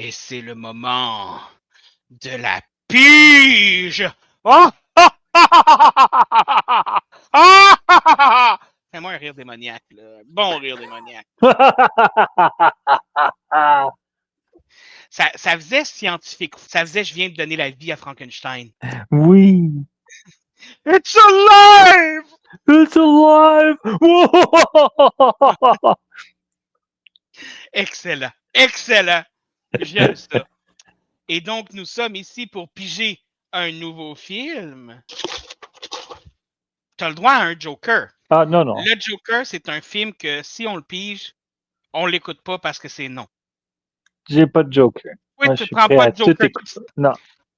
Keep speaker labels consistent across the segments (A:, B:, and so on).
A: Et c'est le moment de la pige! Oh! Fais-moi un rire démoniaque, là. Bon rire démoniaque. Ça faisait scientifique. Ça faisait je viens de donner la vie à Frankenstein.
B: Oui.
A: It's alive!
B: It's alive!
A: Excellent. Excellent. J'aime ça. Et donc, nous sommes ici pour piger un nouveau film. T'as le droit à un Joker.
B: Ah, non, non.
A: Le Joker, c'est un film que si on le pige, on l'écoute pas parce que c'est non.
B: J'ai pas de Joker.
A: Oui,
B: Moi, je
A: tu
B: suis
A: prends
B: prêt
A: pas
B: à
A: de
B: tout
A: Joker.
B: écouter. Non,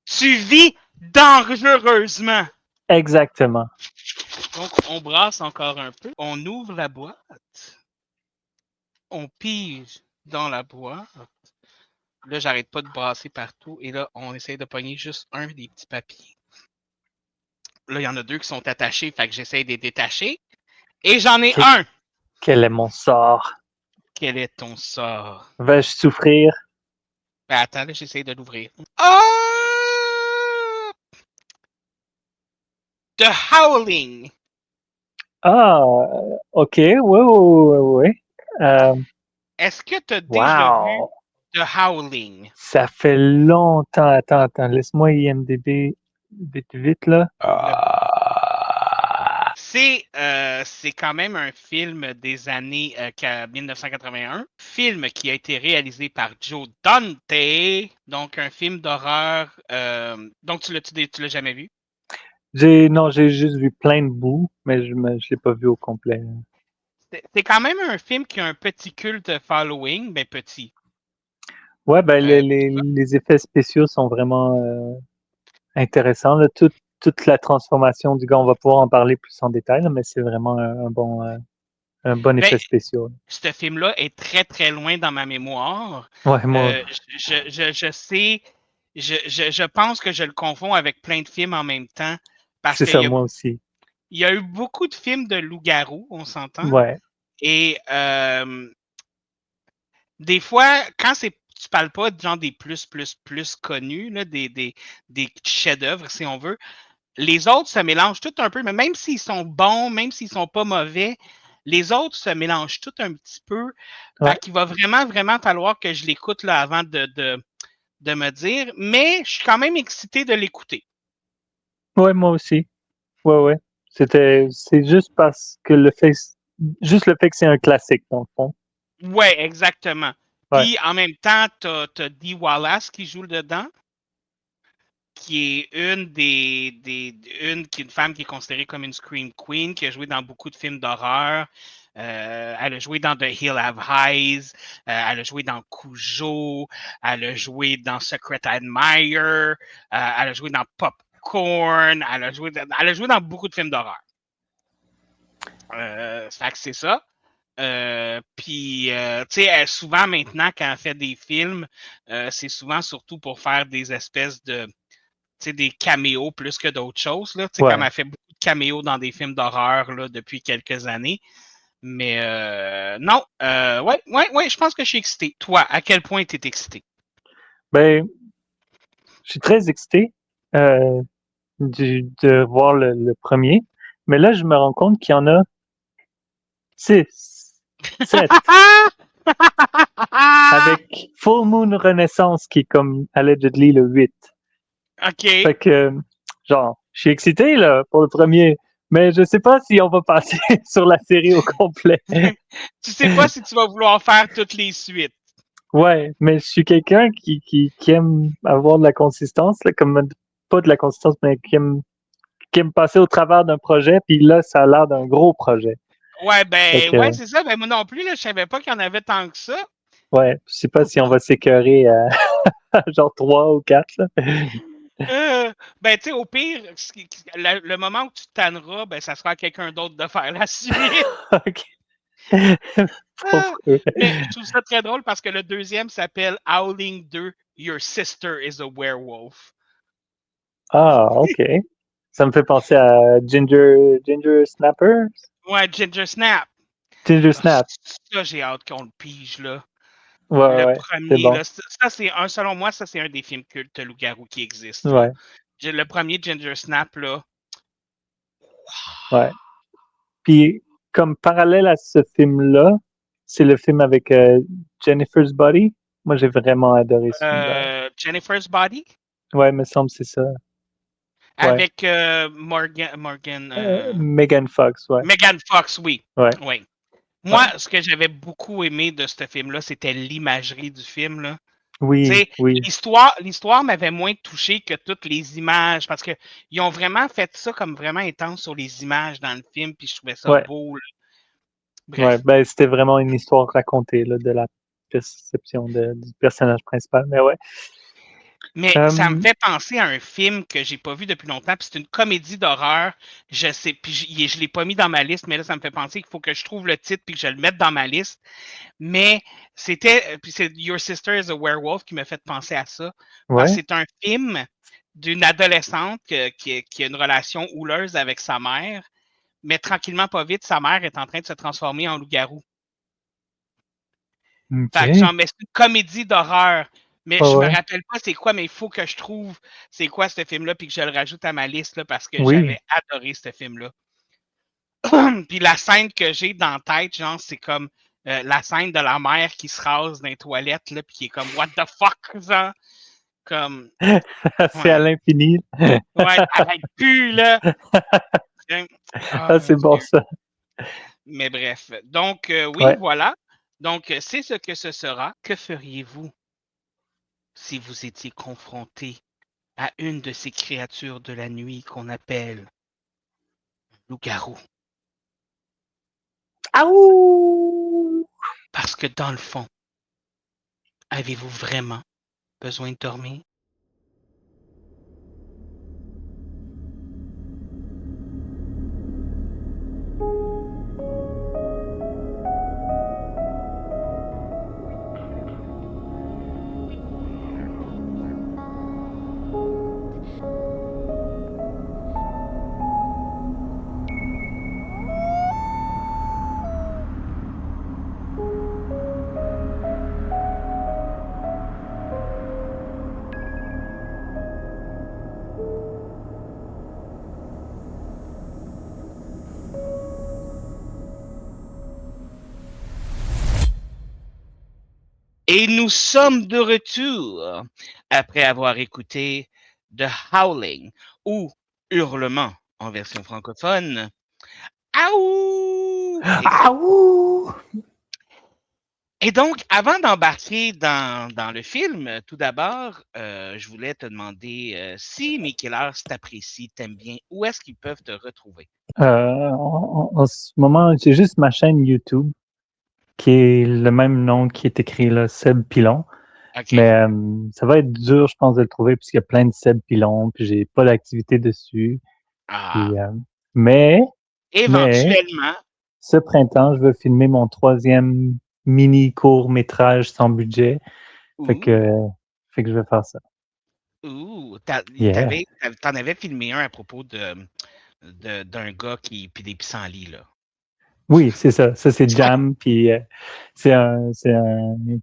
A: Tu vis dangereusement.
B: exactement.
A: Donc, on brasse encore un peu. On ouvre la boîte. On pige dans la boîte. Là, j'arrête pas de brasser partout. Et là, on essaie de pogner juste un des petits papiers. Là, il y en a deux qui sont attachés, fait que j'essaie de les détacher. Et j'en ai un!
B: Quel est mon sort?
A: Quel est ton sort?
B: Vais-je souffrir?
A: Ben, attends, là, j'essaie de l'ouvrir. Ah! The Howling!
B: Ah, ok, oui.
A: Est-ce que tu as déjà vu
B: Wow!
A: The Howling?
B: Ça fait longtemps. Attends. Laisse-moi IMDb vite, là.
A: Le- C'est quand même un film des années 1981. Film qui a été réalisé par Joe Dante. Donc, un film d'horreur. Donc, tu l'as jamais vu?
B: Non, j'ai juste vu plein de bouts, mais je l'ai pas vu au complet.
A: C'est quand même un film qui a un petit culte following, mais petit.
B: Ouais, ben
A: Euh,
B: les effets spéciaux sont vraiment intéressants. Là. Toute la transformation du gars, on va pouvoir en parler plus en détail, là, mais c'est vraiment un bon
A: ben,
B: effet spécial.
A: ce film-là est très, très loin dans ma mémoire.
B: Ouais, moi,
A: Je sais, je pense que je le confonds avec plein de films en même temps parce
B: c'est
A: qu'il
B: ça,
A: y a,
B: moi aussi.
A: il y a eu beaucoup de films de loups-garous, on s'entend.
B: Ouais,
A: Et des fois, quand tu parles pas de genre des plus connus, là, des chefs-d'œuvre, si on veut, les autres se mélangent tout un peu, mais même s'ils sont bons, même s'ils sont pas mauvais, les autres se mélangent tout un petit peu. Fait
B: ouais,
A: qu'il va vraiment, vraiment falloir que je l'écoute là avant de me dire, mais je suis quand même excité de l'écouter.
B: ouais, moi aussi. Ouais. C'est juste parce que juste le fait que c'est un classique, dans le fond.
A: Ouais, exactement.
B: Ouais,
A: Puis en même temps, t'as Dee Wallace qui joue dedans, qui est une femme qui est considérée comme une Scream Queen, qui a joué dans beaucoup de films d'horreur. Elle a joué dans The Hill Have Eyes, elle a joué dans Cujo, elle a joué dans Secret Admirer, elle a joué dans Popcorn, elle a joué dans beaucoup de films d'horreur. Fait que c'est ça. Puis, tu sais, souvent maintenant, quand elle fait des films, c'est souvent surtout pour faire des espèces de des caméos plus que d'autres choses. Là, comme
B: ouais.
A: elle fait beaucoup de caméos dans des films d'horreur là, depuis quelques années. Mais non, ouais, je pense que je suis excité. Toi, à quel point tu es excité?
B: Ben, je suis très excité de voir le premier, mais là, je me rends compte qu'il y en a 6, 7, avec Full Moon Renaissance qui est comme allegedly le 8.
A: OK.
B: Fait que, genre, je suis excité là pour le premier, mais je sais pas si on va passer sur la série au complet.
A: Tu sais pas si tu vas vouloir faire toutes les suites.
B: Ouais, mais je suis quelqu'un qui aime avoir de la consistance, là, comme pas de la consistance, mais qui aime passer au travers d'un projet, puis là, ça a l'air d'un gros projet.
A: Ouais,
B: Fait
A: ben,
B: que,
A: ouais, c'est ça. Ben, moi non plus, là, je savais pas qu'il y en avait tant que ça.
B: ouais, je sais pas si on va s'écœurer à genre 3 ou 4. Là.
A: Ben, tu sais, au pire, le moment où tu te tanneras, ben, ça sera à quelqu'un d'autre de faire la suite.
B: OK.
A: Ah,
B: Pauvre eux.
A: mais je trouve ça très drôle parce que le deuxième s'appelle Howling 2, Your Sister is a Werewolf.
B: Ah, OK. Ça me fait penser à Ginger Snappers?
A: Ouais, Ginger Snap.
B: Ginger
A: Ah,
B: Snap.
A: ça, j'ai hâte qu'on le pige, là. Le
B: Ouais, c'est
A: premier,
B: bon.
A: là, selon moi, ça, c'est un des films cultes loup-garou qui existe, là.
B: Ouais,
A: Le premier Ginger Snap, là.
B: ouais. Puis, comme parallèle à ce film-là, c'est le film avec Jennifer's Body. Moi, j'ai vraiment adoré ce film-là.
A: Jennifer's Body
B: Ouais, me semble que c'est ça. Ouais.
A: avec Morgan
B: Megan Fox, ouais.
A: Megan Fox, oui.
B: Ouais,
A: Oui.
B: ouais.
A: Moi, ce que j'avais beaucoup aimé de ce film-là, c'était l'imagerie du film, là. Tu
B: Oui,
A: sais,
B: oui.
A: l'histoire m'avait moins touché que toutes les images, parce que ils ont vraiment fait ça comme vraiment intense sur les images dans le film, puis je trouvais ça
B: Ouais,
A: beau, là.
B: ouais.
A: Bref.
B: Ben, c'était vraiment une histoire racontée, là, de la perception du personnage principal. Mais ouais.
A: Mais ça me
B: Euh,
A: fait penser à un film que j'ai pas vu depuis longtemps, puis c'est une comédie d'horreur. Je sais, puis je l'ai pas mis dans ma liste, mais là, ça me fait penser qu'il faut que je trouve le titre puis que je le mette dans ma liste. Mais puis c'est Your Sister is a Werewolf qui m'a fait penser à ça, parce que
B: ouais.
A: c'est un film d'une adolescente qui a une relation houleuse avec sa mère, mais tranquillement, pas vite, sa mère est en train de se transformer en loup-garou. Fait que
B: OK.
A: genre, mais c'est une comédie d'horreur. Mais
B: Ouais,
A: je me
B: ouais.
A: rappelle pas c'est quoi, mais il faut que je trouve c'est quoi ce film-là, puis que je le rajoute à ma liste là, parce que
B: Oui.
A: j'avais adoré ce film-là. Puis la scène que j'ai dans la tête, genre, c'est comme la scène de la mère qui se rase dans les toilettes, là, puis qui est comme What the fuck, genre? Comme
B: C'est à
A: ouais.
B: l'infini.
A: Ouais, arrête plus, là! Oh
B: Ah,
A: mon
B: c'est bon,
A: Dieu.
B: ça.
A: Mais bref. Donc, oui,
B: Ouais.
A: voilà. Donc, c'est ce que ce sera. Que feriez-vous si vous étiez confronté à une de ces créatures de la nuit qu'on appelle loup-garou?
B: Aouh!
A: Parce que dans le fond, avez-vous vraiment besoin de dormir? Et nous sommes de retour après avoir écouté The Howling ou Hurlement en version francophone. Aouh!
B: Aouh!
A: Et donc, avant d'embarquer dans le film, tout d'abord, je voulais te demander si mes killers t'apprécient, t'aiment bien, où est-ce qu'ils peuvent te retrouver?
B: En ce moment, j'ai juste ma chaîne YouTube qui est le même nom qui est écrit là, Seb Pilon.
A: OK.
B: Mais ça va être dur, je pense, de le trouver puisqu'il y a plein de Seb Pilon, puis j'ai pas d'activité dessus.
A: Ah,
B: Puis, mais, mais,
A: éventuellement.
B: ce printemps, je veux filmer mon troisième mini court-métrage sans budget. Fait
A: Ouh,
B: que, fait que je vais faire ça.
A: ouh.
B: Yeah.
A: T'en avais filmé un à propos d'un gars puis des pissenlits, là.
B: Oui, c'est ça. Ça, c'est Jam, puis c'est un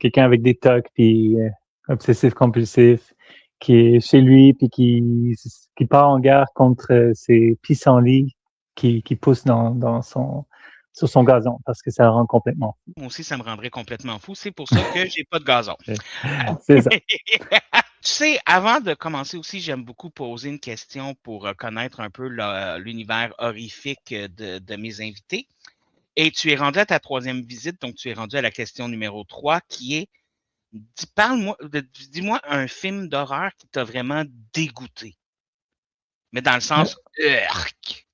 B: quelqu'un avec des tocs, puis obsessif-compulsif, qui est chez lui, puis qui part en guerre contre ses pissenlits qui poussent sur son gazon, parce que ça le rend complètement
A: Moi aussi, ça me rendrait complètement fou. C'est pour ça que j'ai pas de gazon.
B: fou. C'est ça.
A: Tu sais, avant de commencer aussi, j'aime beaucoup poser une question pour connaître un peu l'univers horrifique de mes invités. Et tu es rendu à ta troisième visite, donc tu es rendu à la question numéro 3, qui est, dis-moi un film d'horreur qui t'a vraiment dégoûté. Mais dans le sens, urk.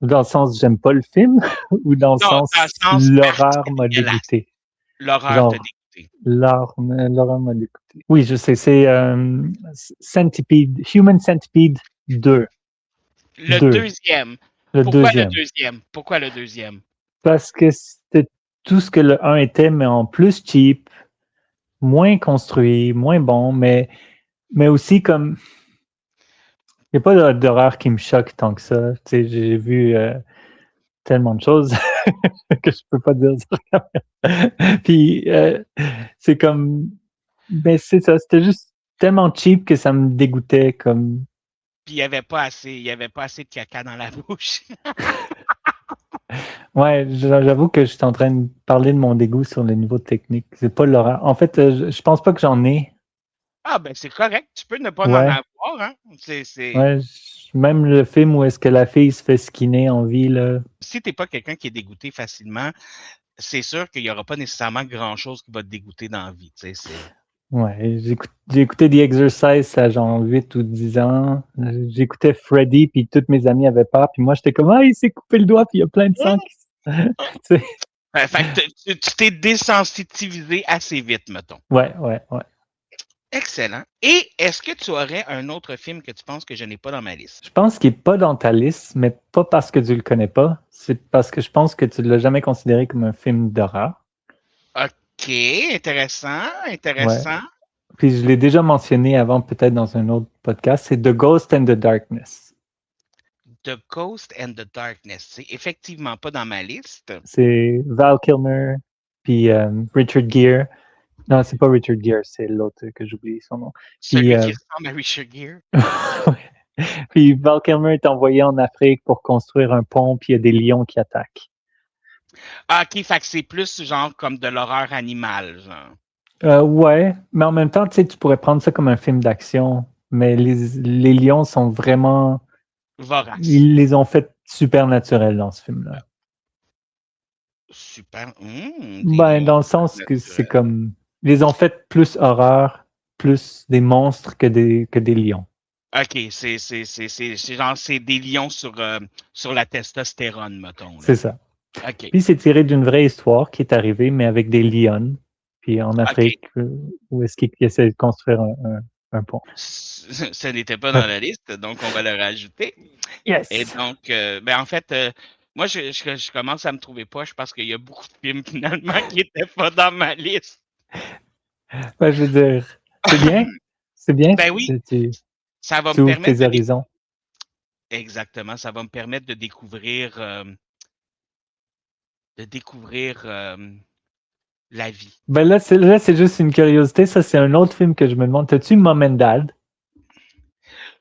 B: Dans le sens, j'aime pas le film, ou dans le
A: Non, dans le
B: sens,
A: sens, arc,
B: l'horreur
A: c'est
B: m'a
A: dégueulasse.
B: dégoûté.
A: L'horreur t'a
B: Genre,
A: dégoûté.
B: l'horreur m'a dégoûté. Oui, je sais, c'est Human Centipede 2.
A: Le
B: 2,
A: deuxième.
B: le
A: Pourquoi le
B: deuxième.
A: deuxième? Pourquoi le deuxième?
B: Parce que c'était tout ce que le un était, mais en plus cheap, moins construit, moins bon, mais aussi comme, il n'y a pas d'horreur qui me choque tant que ça. Tu sais, j'ai vu tellement de choses. que je peux pas dire sur caméra. Puis c'est comme, ben c'est ça, c'était juste tellement cheap que ça me dégoûtait comme.
A: Puis il n'y avait pas assez de caca dans la bouche.
B: Ouais, j'avoue que je suis en train de parler de mon dégoût sur le niveau technique. C'est pas l'horreur. En fait, je pense pas que j'en ai.
A: Ah, ben c'est correct. Tu peux ne pas en
B: Ouais,
A: avoir, hein.
B: ouais. Même le film où est-ce que la fille se fait skinner en vie, là.
A: Si tu n'es pas quelqu'un qui est dégoûté facilement, c'est sûr qu'il n'y aura pas nécessairement grand-chose qui va te dégoûter dans la vie.
B: Ouais, j'ai écouté The Exercise à genre 8 ou 10 ans. J'écoutais Freddy, puis toutes mes amies avaient peur. Puis moi, j'étais comme, ah, il s'est coupé le doigt, puis il y a plein de sang qui tu sais.
A: Fait que tu t'es désensitivisé assez vite, mettons.
B: Ouais.
A: Excellent. Et est-ce que tu aurais un autre film que tu penses que je n'ai pas dans ma liste?
B: Je pense qu'il n'est pas dans ta liste, mais pas parce que tu le connais pas. C'est parce que je pense que tu ne l'as jamais considéré comme un film d'horreur.
A: OK, intéressant.
B: Ouais. Puis je l'ai déjà mentionné avant, peut-être dans un autre podcast, c'est The Ghost and the Darkness.
A: The Ghost and the Darkness. C'est effectivement pas dans ma liste.
B: C'est Val Kilmer, puis Richard Gere. Non, c'est pas Richard Gere, c'est l'autre que j'oublie son nom.
A: Celui
B: Puis,
A: qui ressemble à Richard Gere.
B: puis Val Kilmer est envoyé en Afrique pour construire un pont, puis il y a des lions qui attaquent.
A: Ah, OK, fait que c'est plus genre comme de l'horreur animale, genre.
B: Ouais, mais en même temps, tu sais, tu pourrais prendre ça comme un film d'action, mais les lions sont vraiment...
A: Vorace.
B: Ils les ont fait super naturels dans ce film-là.
A: Super.
B: Ben, dans le sens que c'est comme... Ils les ont fait plus horreur, plus des monstres que des lions.
A: OK, c'est genre, c'est des lions sur la testostérone, mettons. Là.
B: C'est ça.
A: OK.
B: Puis c'est tiré d'une vraie histoire qui est arrivée, mais avec des lions. Puis en Afrique, où est-ce qu'ils essaient de construire un pont.
A: Ce n'était pas dans la liste, donc on va le rajouter.
B: Yes!
A: Et donc, ben en fait, moi, je commence à me trouver poche parce qu'il y a beaucoup de films, finalement, qui n'étaient pas dans ma liste.
B: Ben, je veux dire, c'est bien. C'est bien.
A: Ben oui, ça va
B: Tu
A: me
B: ouvres
A: permettre
B: tes horizons.
A: Exactement, ça va me permettre de découvrir la vie.
B: Ben là, c'est juste une curiosité. Ça, c'est un autre film que je me demande. T'as-tu Mom and Dad?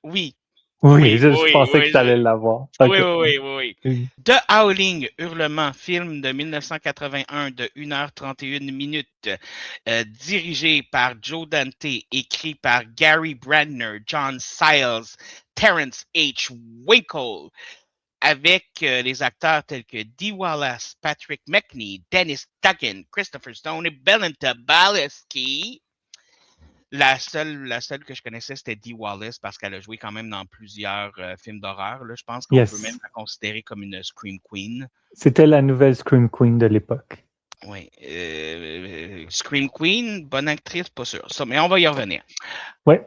A: Oui.
B: Oui, je pensais que tu allais l'avoir.
A: Oui,
B: Okay.
A: oui. The Howling, Hurlement, film de 1981 de 1h31 minutes, dirigé par Joe Dante, écrit par Gary Brandner, John Sayles, Terrence H. Winkle, avec les acteurs tels que Dee Wallace, Patrick Macnee, Dennis Duggan, Christopher Stone et Belinda Balaski. La seule que je connaissais, c'était Dee Wallace parce qu'elle a joué quand même dans plusieurs films d'horreur. Là. Je pense qu'on peut même la considérer comme une Scream Queen.
B: C'était la nouvelle Scream Queen de l'époque.
A: Oui. Scream Queen, bonne actrice, pas sûr. Ça, mais on va y revenir.
B: Oui.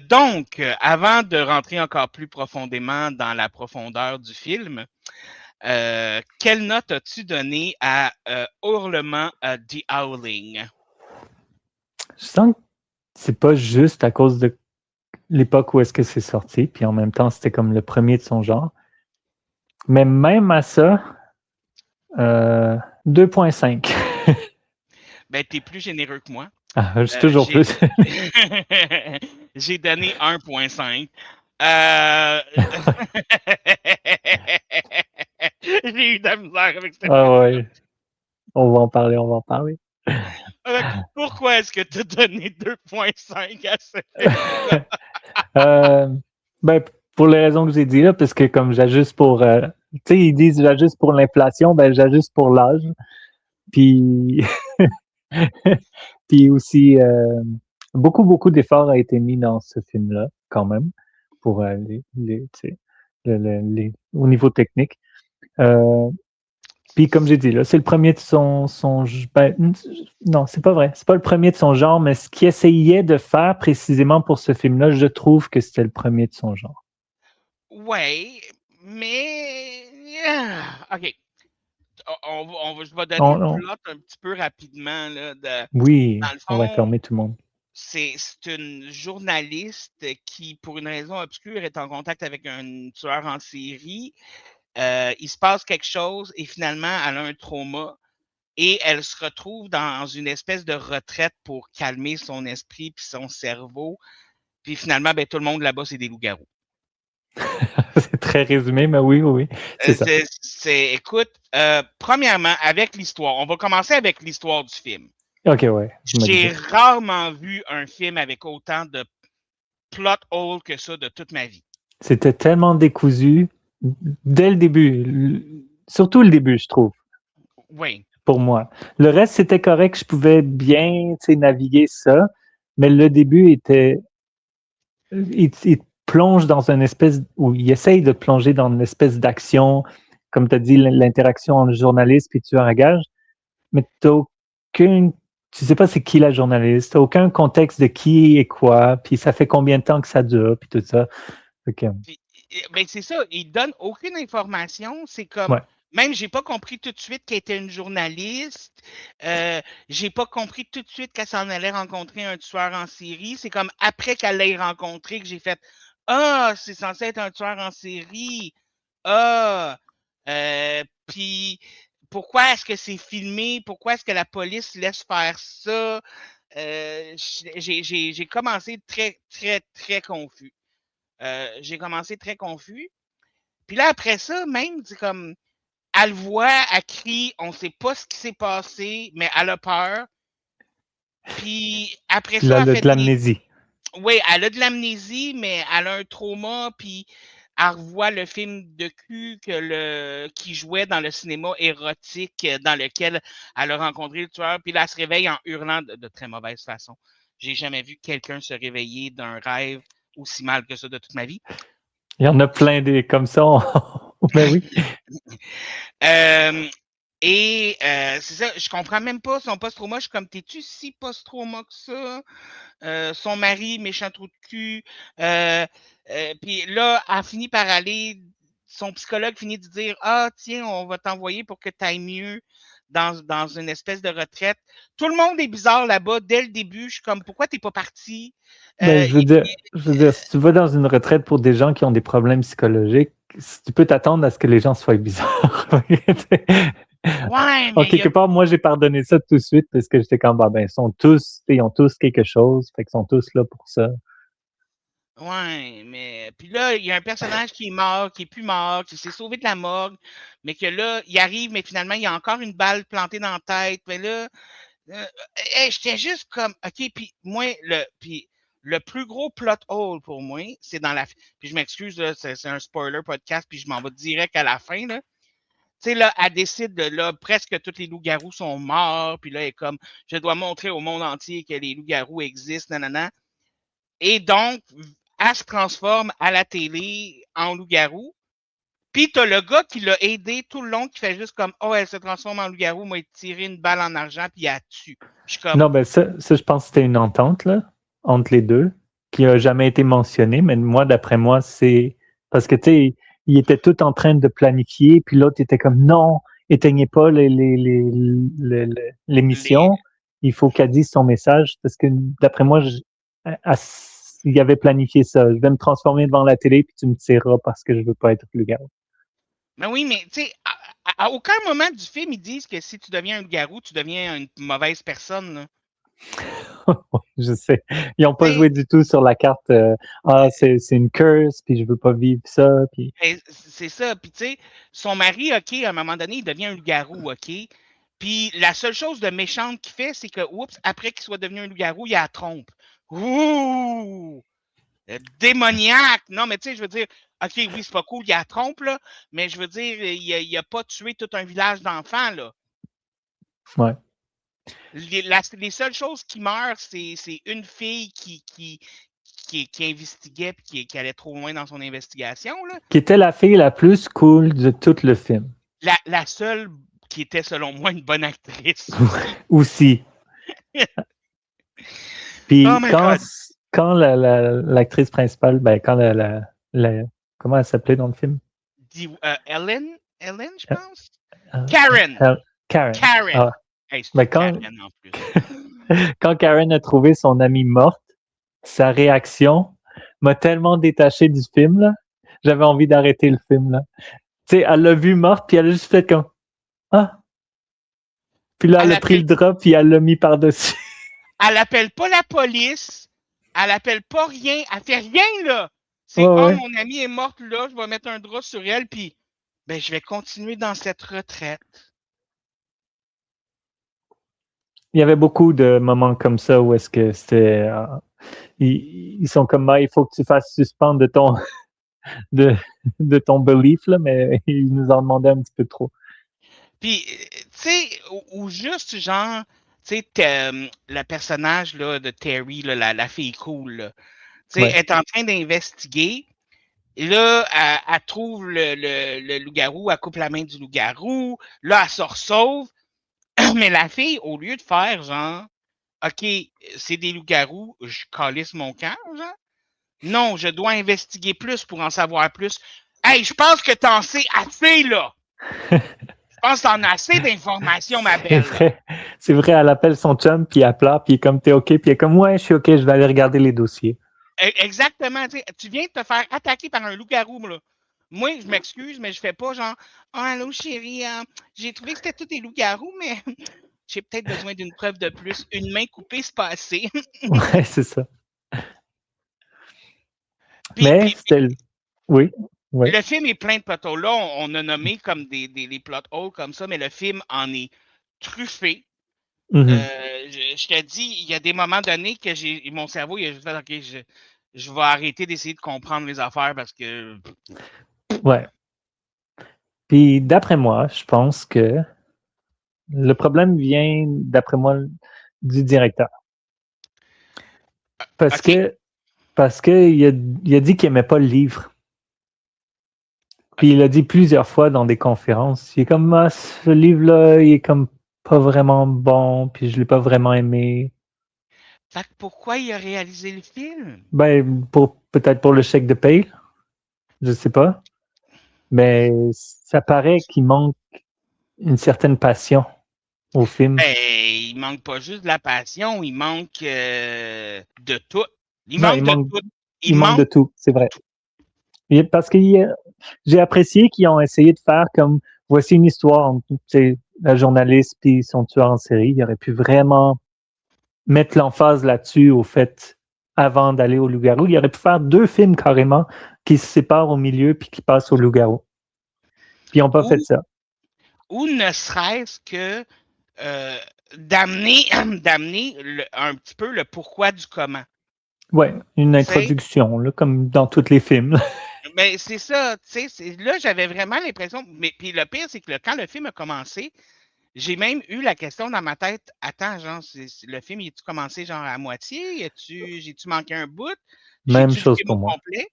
A: Donc, avant de rentrer encore plus profondément dans la profondeur du film, quelle note as-tu donné à Hurlement The Howling?
B: Je sens que c'est pas juste à cause de l'époque où est-ce que c'est sorti, puis en même temps, c'était comme le premier de son genre. Mais même à ça, 2.5.
A: Ben, t'es plus généreux que moi.
B: Ah, je suis toujours plus.
A: J'ai donné 1.5. J'ai eu de la misère avec cette
B: ouais. On va en parler.
A: Pourquoi est-ce que tu as donné 2.5 à cette film-là?
B: Ben, pour les raisons que j'ai dit là, parce que comme j'ajuste pour... tu sais, ils disent j'ajuste pour l'inflation, ben j'ajuste pour l'âge. Puis... Puis aussi, beaucoup d'efforts a été mis dans ce film-là, quand même, pour au niveau technique. Puis comme j'ai dit, là, c'est le premier de son non, c'est pas vrai. C'est pas le premier de son genre, mais ce qu'il essayait de faire précisément pour ce film-là, je trouve que c'était le premier de son genre.
A: Ouais, mais... OK. Je vais donner le plot un petit peu rapidement. Là,
B: oui,
A: dans le fond,
B: on va fermer tout le monde.
A: C'est une journaliste qui, pour une raison obscure, est en contact avec un tueur en série il se passe quelque chose et finalement, elle a un trauma et elle se retrouve dans une espèce de retraite pour calmer son esprit puis son cerveau. Puis finalement, ben, tout le monde là-bas, c'est des loups-garous.
B: C'est très résumé, mais oui, c'est ça.
A: Écoute, premièrement, avec l'histoire, on va commencer avec l'histoire du film.
B: OK, ouais.
A: J'ai rarement vu un film avec autant de plot hole que ça de toute ma vie.
B: C'était tellement décousu dès le début. Surtout le début, je trouve.
A: Oui.
B: Pour moi. Le reste, c'était correct. Je pouvais bien naviguer ça. Mais le début était... Il plonge dans une espèce... Ou il essaye de plonger dans une espèce d'action. Comme tu as dit, l'interaction entre le journaliste puis tueur à gage. Mais tu n'as aucune... Tu sais pas c'est qui la journaliste. Tu n'as aucun contexte de qui et quoi. Puis ça fait combien de temps que ça dure. Puis tout ça. Okay.
A: Ben c'est ça, il donne aucune information. C'est comme,
B: ouais.
A: Même j'ai pas compris tout de suite qu'elle était une journaliste. J'ai pas compris tout de suite qu'elle s'en allait rencontrer un tueur en série. C'est comme après qu'elle l'ait rencontré que j'ai fait ah, c'est censé être un tueur en série. Ah, puis pourquoi est-ce que c'est filmé? Pourquoi est-ce que la police laisse faire ça? J'ai commencé très, très, très confus. J'ai commencé très confus. Puis là, après ça, même, c'est comme, elle voit, elle crie, on sait pas ce qui s'est passé, mais elle a peur. Puis après ça, elle fait
B: de l'amnésie.
A: Oui, elle a de l'amnésie, mais elle a un trauma, puis elle revoit le film de cul qui jouait dans le cinéma érotique dans lequel elle a rencontré le tueur, puis là, elle se réveille en hurlant de très mauvaise façon. J'ai jamais vu quelqu'un se réveiller d'un rêve aussi mal que ça de toute ma vie.
B: Il y en a plein des comme ça. Ben oui.
A: Et c'est ça, je comprends même pas son post-trauma. Je suis comme, t'es-tu si post-trauma que ça? Son mari, méchant trou de cul. Puis là, elle finit par aller, son psychologue finit de dire, ah, tiens, on va t'envoyer pour que tu ailles mieux dans une espèce de retraite. Tout le monde est bizarre là-bas. Dès le début, je suis comme, pourquoi t'es pas parti?
B: Ben, je veux dire, si tu vas dans une retraite pour des gens qui ont des problèmes psychologiques, tu peux t'attendre à ce que les gens soient bizarres.
A: Ouais,
B: en
A: mais
B: quelque part, moi, j'ai pardonné ça tout de suite parce que j'étais comme, ils ont tous quelque chose, fait qu'ils sont tous là pour ça.
A: Ouais, mais puis là, il y a un personnage qui est mort, qui est plus mort, qui s'est sauvé de la morgue, mais que là, il arrive, mais finalement, il y a encore une balle plantée dans la tête. Mais là, j'étais juste comme, OK, puis moi, le plus gros plot hole pour moi, c'est dans la... Puis je m'excuse, là, c'est un spoiler podcast, puis je m'en vais direct à la fin, là. Tu sais, là, elle décide de, là, presque tous les loups-garous sont morts, puis là, elle est comme, je dois montrer au monde entier que les loups-garous existent, nanana. Et donc, elle se transforme à la télé en loup-garou. Puis t'as le gars qui l'a aidé tout le long, qui fait juste comme, oh, elle se transforme en loup-garou, moi, il tirer une balle en argent, puis elle tue. Je suis comme...
B: Non, ben ça, je pense que c'était une entente là, entre les deux, qui n'a jamais été mentionnée, mais moi, d'après moi, c'est parce que tu sais, ils étaient tous en train de planifier, puis l'autre était comme non, éteignez pas l'émission, il faut qu'elle dise son message, parce que d'après moi, il avait planifié ça. Je vais me transformer devant la télé, puis tu me tireras parce que je veux pas être loup-garou.
A: Mais oui, mais tu sais, à aucun moment du film, ils disent que si tu deviens un loup-garou, tu deviens une mauvaise personne, là.
B: Je sais. Ils n'ont pas joué du tout sur la carte. C'est une curse, puis je veux pas vivre ça. Puis...
A: C'est ça. Puis tu sais, son mari, OK, à un moment donné, il devient un loup-garou, OK. Puis la seule chose de méchante qu'il fait, c'est que, oups, après qu'il soit devenu un loup-garou, il la trompe. Ouh! Démoniaque! Non, mais tu sais, je veux dire, OK, oui, c'est pas cool, il la trompe, là, mais je veux dire, il a pas tué tout un village d'enfants, là.
B: Ouais.
A: Les seules choses qui meurent, c'est une fille qui investiguait et qui allait trop loin dans son investigation, là.
B: Qui était la fille la plus cool de tout le film.
A: La seule qui était, selon moi, une bonne actrice.
B: Aussi. Puis
A: Oh
B: quand l'actrice principale, ben quand comment elle s'appelait dans le film?
A: Ellen, je pense? Karen!
B: Karen.
A: Ah. Hey,
B: ben
A: Karen en plus.
B: Quand Karen a trouvé son amie morte, sa réaction m'a tellement détaché du film, là. J'avais envie d'arrêter le film, là. Tu sais, elle l'a vue morte, puis elle a juste fait comme ah. Puis là, elle a pris le drap, puis elle l'a mis par-dessus.
A: Elle appelle pas la police. Elle appelle pas rien. Elle fait rien, là. C'est,
B: Ouais, ouais.
A: mon amie est morte, là. Je vais mettre un drap sur elle, puis ben, je vais continuer dans cette retraite.
B: Il y avait beaucoup de moments comme ça où est-ce que c'était... ils sont comme, il faut que tu fasses suspendre de, de ton belief, là, mais ils nous en demandaient un petit peu trop.
A: Puis, tu sais, ou juste genre, tu sais, le personnage là, de Terry, là, la fille cool, là, tu sais,
B: Ouais.
A: elle est en train d'investiguer. Et là, elle trouve le loup-garou, elle coupe la main du loup-garou. Là, elle se sauve. Mais la fille, au lieu de faire genre, OK, c'est des loups-garous, je calisse mon camp, genre. Non, je dois investiguer plus pour en savoir plus. Hey, je pense que t'en sais assez, là. Je pense que t'en as assez d'informations, ma
B: C'est
A: belle.
B: vrai. C'est vrai, elle appelle son chum, puis elle pleure, puis il est comme, t'es OK, puis il est comme, ouais, je suis OK, je vais aller regarder les dossiers.
A: Exactement. Tu viens de te faire attaquer par un loup-garou, là. Moi, je m'excuse, mais je fais pas genre, oh, allô, chérie, j'ai trouvé que c'était tous des loups-garous, mais j'ai peut-être besoin d'une preuve de plus. Une main coupée, c'est pas assez.
B: Ouais, c'est ça. Mais
A: Puis,
B: c'était... Oui, oui.
A: le film est plein de plot holes. Là, on a nommé comme des plot holes comme ça, mais le film en est truffé.
B: Mm-hmm.
A: Je te dis, il y a des moments donnés que mon cerveau, il a juste fait, OK, je vais arrêter d'essayer de comprendre les affaires parce que...
B: Ouais. Puis d'après moi, je pense que le problème vient, d'après moi, du directeur. Parce
A: OK,
B: que il a dit qu'il aimait pas le livre. Puis
A: OK.
B: il a dit plusieurs fois dans des conférences, il est comme, ah, ce livre-là, il est comme pas vraiment bon, puis je l'ai pas vraiment aimé.
A: Fait que pourquoi il a réalisé le film?
B: Ben, peut-être pour le chèque de paye, je sais pas. Mais ça paraît qu'il manque une certaine passion au film.
A: Ben, il manque pas juste de la passion, il manque de tout. Il
B: Non,
A: manque de tout. Il
B: il manque de
A: manque
B: tout, c'est vrai. Parce que j'ai apprécié qu'ils ont essayé de faire comme voici une histoire entre la journaliste puis son tueur en série. Il aurait pu vraiment mettre l'emphase là-dessus au fait avant d'aller au loup-garou. Il aurait pu faire 2 films carrément qui se séparent au milieu puis qui passent au loup-garou. Puis ils n'ont pas fait
A: ou,
B: ça.
A: ou ne serait-ce que euh, d'amener un petit peu le pourquoi du comment.
B: Ouais, une
A: Tu sais,
B: introduction, là, comme dans tous les films.
A: ben, c'est ça, tu sais, là, j'avais vraiment l'impression, mais puis le pire, c'est que quand le film a commencé, j'ai même eu la question dans ma tête, attends, genre, le film, il a-tu commencé genre à moitié? J'ai-tu manqué un bout?
B: Même
A: J'ai-tu le
B: chose
A: film
B: pour
A: au
B: moi.
A: complet?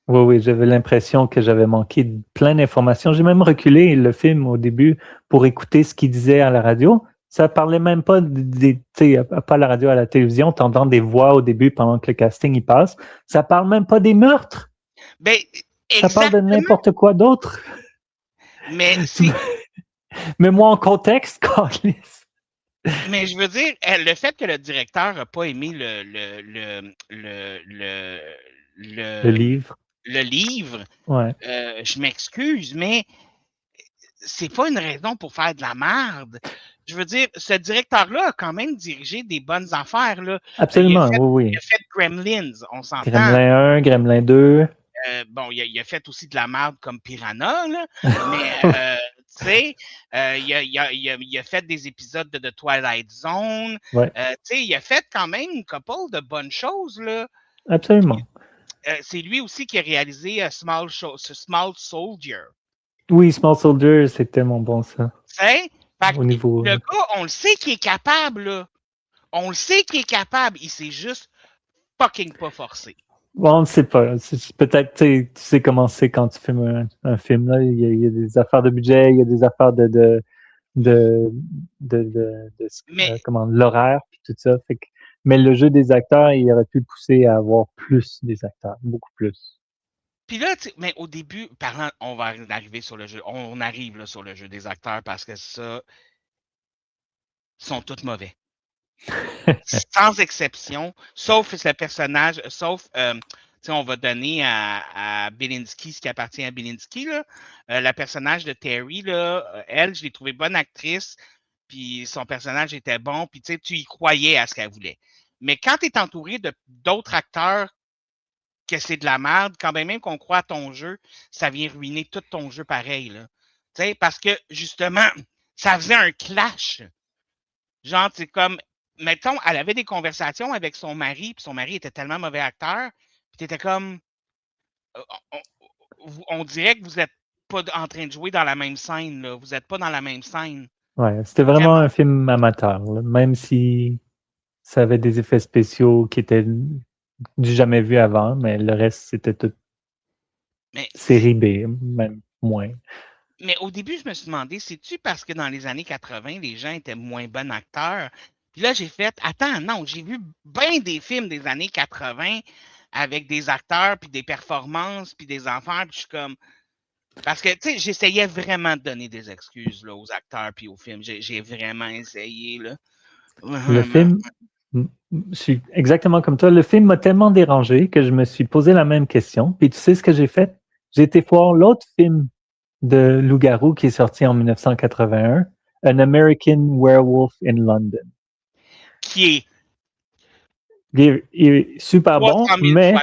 B: Oui, oui, j'avais l'impression que j'avais manqué plein d'informations. J'ai même reculé le film au début pour écouter ce qu'il disait à la radio. Ça parlait même pas tu sais, pas à la radio, à la télévision. Tu entends des voix au début pendant que le casting y passe. Ça parle même pas des meurtres.
A: Ben,
B: Ça parle de
A: exactement,
B: n'importe quoi d'autre.
A: mais c'est,
B: Mets-moi en contexte, Carlis.
A: mais je veux dire, le fait que le directeur n'a pas aimé le
B: Le livre.
A: livre,
B: Ouais.
A: je m'excuse, mais c'est pas une raison pour faire de la merde. Je veux dire, ce directeur-là a quand même dirigé des bonnes affaires, là.
B: Absolument, oui,
A: Il
B: oui.
A: a fait Gremlins, on s'entend.
B: Gremlin 1, Gremlin 2.
A: Bon, il a fait aussi de la merde comme Piranha, là, mais tu sais, il a fait des épisodes de Twilight Zone.
B: Ouais,
A: Tu sais, il a fait quand même une couple de bonnes choses, là. Puis,
B: absolument.
A: c'est lui aussi qui a réalisé Small Soldier.
B: Oui, Small Soldier, c'est tellement bon, ça.
A: Tu sais, fait
B: Au
A: que
B: niveau.
A: le gars, on le sait qu'il est capable, là. On le sait qu'il est capable. Il s'est juste fucking pas forcé.
B: Bon, on ne sait pas. Peut-être, tu sais comment c'est quand tu filmes un film, là. Il y a des affaires de budget, il y a des affaires de,
A: Mais
B: comment, l'horaire, puis tout ça. Mais le jeu des acteurs, il aurait pu le pousser à avoir plus des acteurs, beaucoup plus.
A: puis là, mais au début, parlant, on va arriver sur le jeu. On arrive là, sur le jeu des acteurs parce que ça, sont tous mauvais. Sans exception, sauf le personnage, sauf, tu on va donner à Belinsky ce qui appartient à Belinsky. Là. Le personnage de Terry, là, elle, je l'ai trouvée bonne actrice, puis son personnage était bon, puis tu y croyais à ce qu'elle voulait. Mais quand tu es entouré d'autres acteurs que c'est de la merde, quand même qu'on croit à ton jeu, ça vient ruiner tout ton jeu pareil. Là. Parce que justement, ça faisait un clash. Genre, c'est comme, mettons, elle avait des conversations avec son mari, puis son mari était tellement mauvais acteur, puis t'étais comme, on dirait que vous n'êtes pas en train de jouer dans la même scène, là. Vous n'êtes pas dans la même scène.
B: Ouais, c'était vraiment un film amateur, là, même si ça avait des effets spéciaux qui étaient du jamais vu avant, mais le reste, c'était tout série B, même moins.
A: Mais au début, je me suis demandé, c'est-tu parce que dans les années 80, les gens étaient moins bons acteurs? Puis là, j'ai fait, attends, non, j'ai vu bien des films des années 80 avec des acteurs, puis des performances, puis des enfants, puis je suis comme... Parce que, tu sais, j'essayais vraiment de donner des excuses là, aux acteurs puis aux films. J'ai vraiment essayé, là.
B: Le film, je suis exactement comme toi, le film m'a tellement dérangé que je me suis posé la même question. Puis tu sais ce que j'ai fait? J'ai été voir l'autre film de loup-garou qui est sorti en 1981, An American Werewolf in London.
A: Qui est
B: Il est super bon,
A: 300 000 fois meilleur.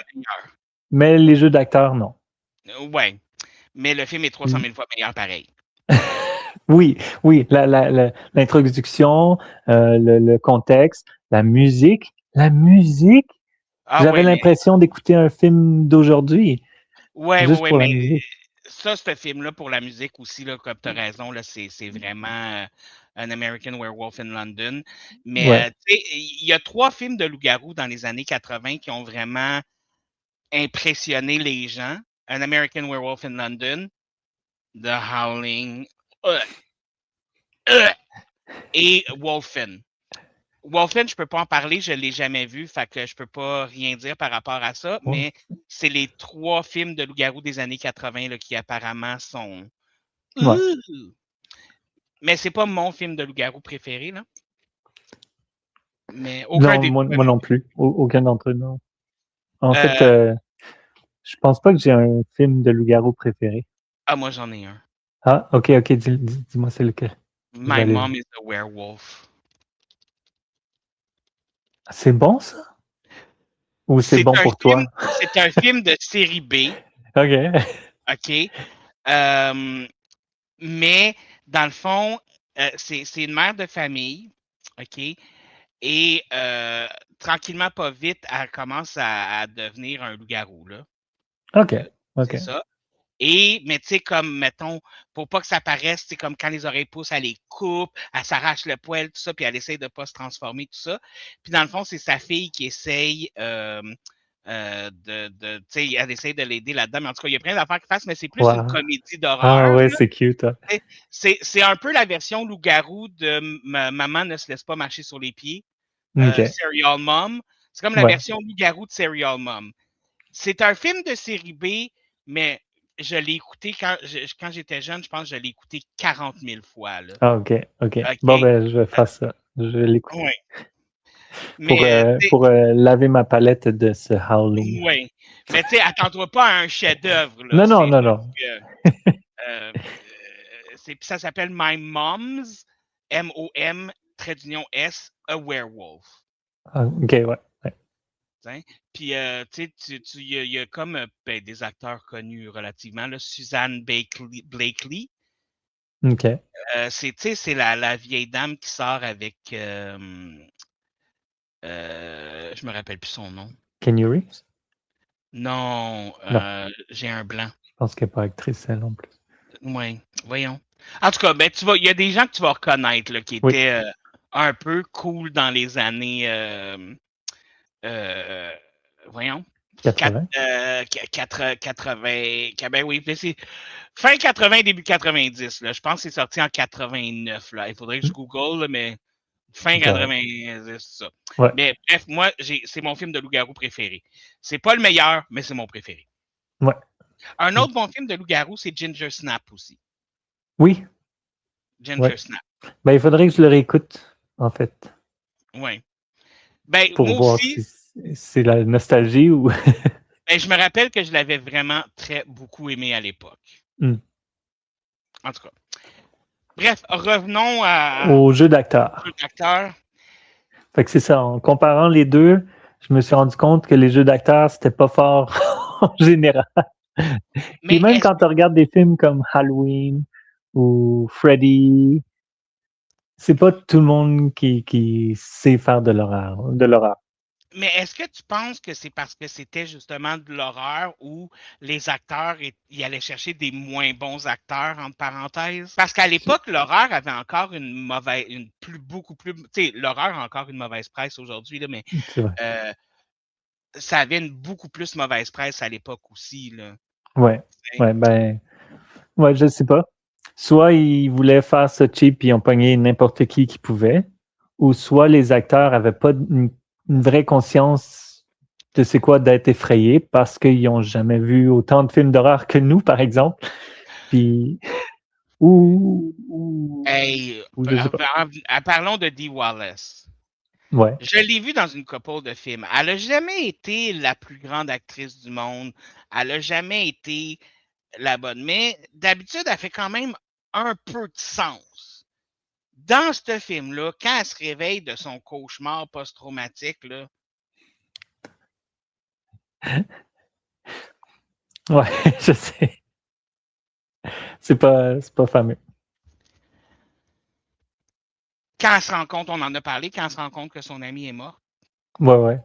B: Mais les jeux d'acteurs, non.
A: Ouais, mais le film est 300 000 fois meilleur pareil.
B: Oui, l'introduction, le contexte, la musique. J'avais l'impression d'écouter un film d'aujourd'hui.
A: Ouais,
B: juste pour la musique.
A: Ça, ce film-là, pour la musique aussi, là, comme tu as raison, là, c'est vraiment An American Werewolf in London. Mais tu sais, il y a 3 films de loup-garou dans les années 80 qui ont vraiment impressionné les gens. An American Werewolf in London, The Howling et Wolfen. Wolfen, je peux pas en parler, je l'ai jamais vu, fait que je peux pas rien dire par rapport à ça, mais c'est les 3 films de loup-garou des années 80 là, qui apparemment sont... Mais c'est pas mon film de loup-garou préféré, là. Mais aucun des
B: moi non plus. Aucun d'entre eux, non. En fait, je pense pas que j'ai un film de loup-garou préféré.
A: Ah, moi, j'en ai un.
B: Ah, ok, dis-moi c'est lequel.
A: My Mom is a Werewolf.
B: C'est bon, ça? Ou c'est bon pour toi?
A: C'est un film de série B.
B: OK.
A: OK. Mais, dans le fond, c'est une mère de famille. OK. Et tranquillement, pas vite, elle commence à devenir un loup-garou, là.
B: OK.
A: C'est ça. Mais tu sais, comme, mettons, pour pas que ça paraisse, c'est comme quand les oreilles poussent, elle les coupe, elle s'arrache le poil, tout ça, puis elle essaye de pas se transformer, tout ça. Puis dans le fond, c'est sa fille qui essaye tu sais, elle essaye de l'aider là-dedans. Mais en tout cas, il y a plein d'affaires qui fassent, mais c'est plus une comédie d'horreur.
B: Ah ouais, c'est cute. Hein?
A: C'est un peu la version loup-garou de Maman ne se laisse pas marcher sur les pieds. Serial Mom. C'est comme la version loup-garou de Serial Mom. C'est un film de série B, mais je l'ai écouté quand j'étais jeune, je pense que je l'ai écouté 40 000 fois. Là.
B: Ah, OK. Bon, ben, je vais faire ça. Je vais l'écouter. Pour laver ma palette de ce Howling.
A: Oui. Mais tu sais, attends-toi pas à un chef-d'œuvre.
B: Non.
A: Ça s'appelle My Mom's, M-O-M, _S, a Werewolf.
B: Ah, OK, ouais.
A: Puis, tu sais, il y a comme des acteurs connus relativement, là, Suzanne Blakely.
B: OK.
A: C'est la vieille dame qui sort avec... je me rappelle plus son nom.
B: Keanu Reeves?
A: Non, j'ai un blanc.
B: Je pense qu'elle n'est pas actrice, elle, en plus.
A: Oui, voyons. En tout cas, ben, il y a des gens que tu vas reconnaître là, qui étaient un peu cool dans les années... voyons.
B: 80.
A: 80. Ben oui, c'est fin 80, début 90. Là. Je pense que c'est sorti en 89. Là. Il faudrait que je google, là, mais fin 90, c'est ça.
B: Ouais.
A: Mais bref, moi, c'est mon film de loup-garou préféré. C'est pas le meilleur, mais c'est mon préféré.
B: Ouais.
A: Un autre bon film de loup-garou, c'est Ginger Snap aussi.
B: Oui.
A: Ginger Snap.
B: Ben, il faudrait que je le réécoute, en fait.
A: Oui. Ben,
B: pour
A: moi
B: voir
A: aussi,
B: si c'est la nostalgie ou...
A: Ben, je me rappelle que je l'avais vraiment beaucoup aimé à l'époque.
B: Mm.
A: En tout cas. Bref, revenons
B: Au jeu
A: au
B: d'acteur.
A: jeu d'acteur.
B: Fait que c'est ça, en comparant les deux, je me suis rendu compte que les jeux d'acteurs, c'était pas fort en général. Puis
A: Mais
B: même
A: est-ce
B: quand tu regardes des films comme Halloween ou Freddy, c'est pas tout le monde qui sait faire de l'horreur.
A: Mais est-ce que tu penses que c'est parce que c'était justement de l'horreur ou les acteurs y allaient chercher des moins bons acteurs, entre parenthèses? Parce qu'à l'époque, l'horreur avait encore beaucoup plus, tu sais, l'horreur a encore une mauvaise presse aujourd'hui, là, mais
B: C'est vrai.
A: ça avait une beaucoup plus mauvaise presse à l'époque aussi, là.
B: Ouais. Ouais, ben, ouais, je sais pas. Soit ils voulaient faire ça cheap et ils ont pogné n'importe qui pouvait, ou soit les acteurs avaient pas une vraie conscience de c'est quoi d'être effrayé parce qu'ils ont jamais vu autant de films d'horreur que nous, par exemple. Puis,
A: Hey,
B: ou je sais pas.
A: parlons de Dee Wallace.
B: Ouais.
A: Je l'ai vue dans une couple de films. Elle n'a jamais été la plus grande actrice du monde. Elle n'a jamais été la bonne. Mais d'habitude, elle fait quand même un peu de sens. Dans ce film-là, quand elle se réveille de son cauchemar post-traumatique, là,
B: Ouais, je sais. C'est pas fameux.
A: quand elle se rend compte, on en a parlé, quand elle se rend compte que son ami est mort.
B: Ouais.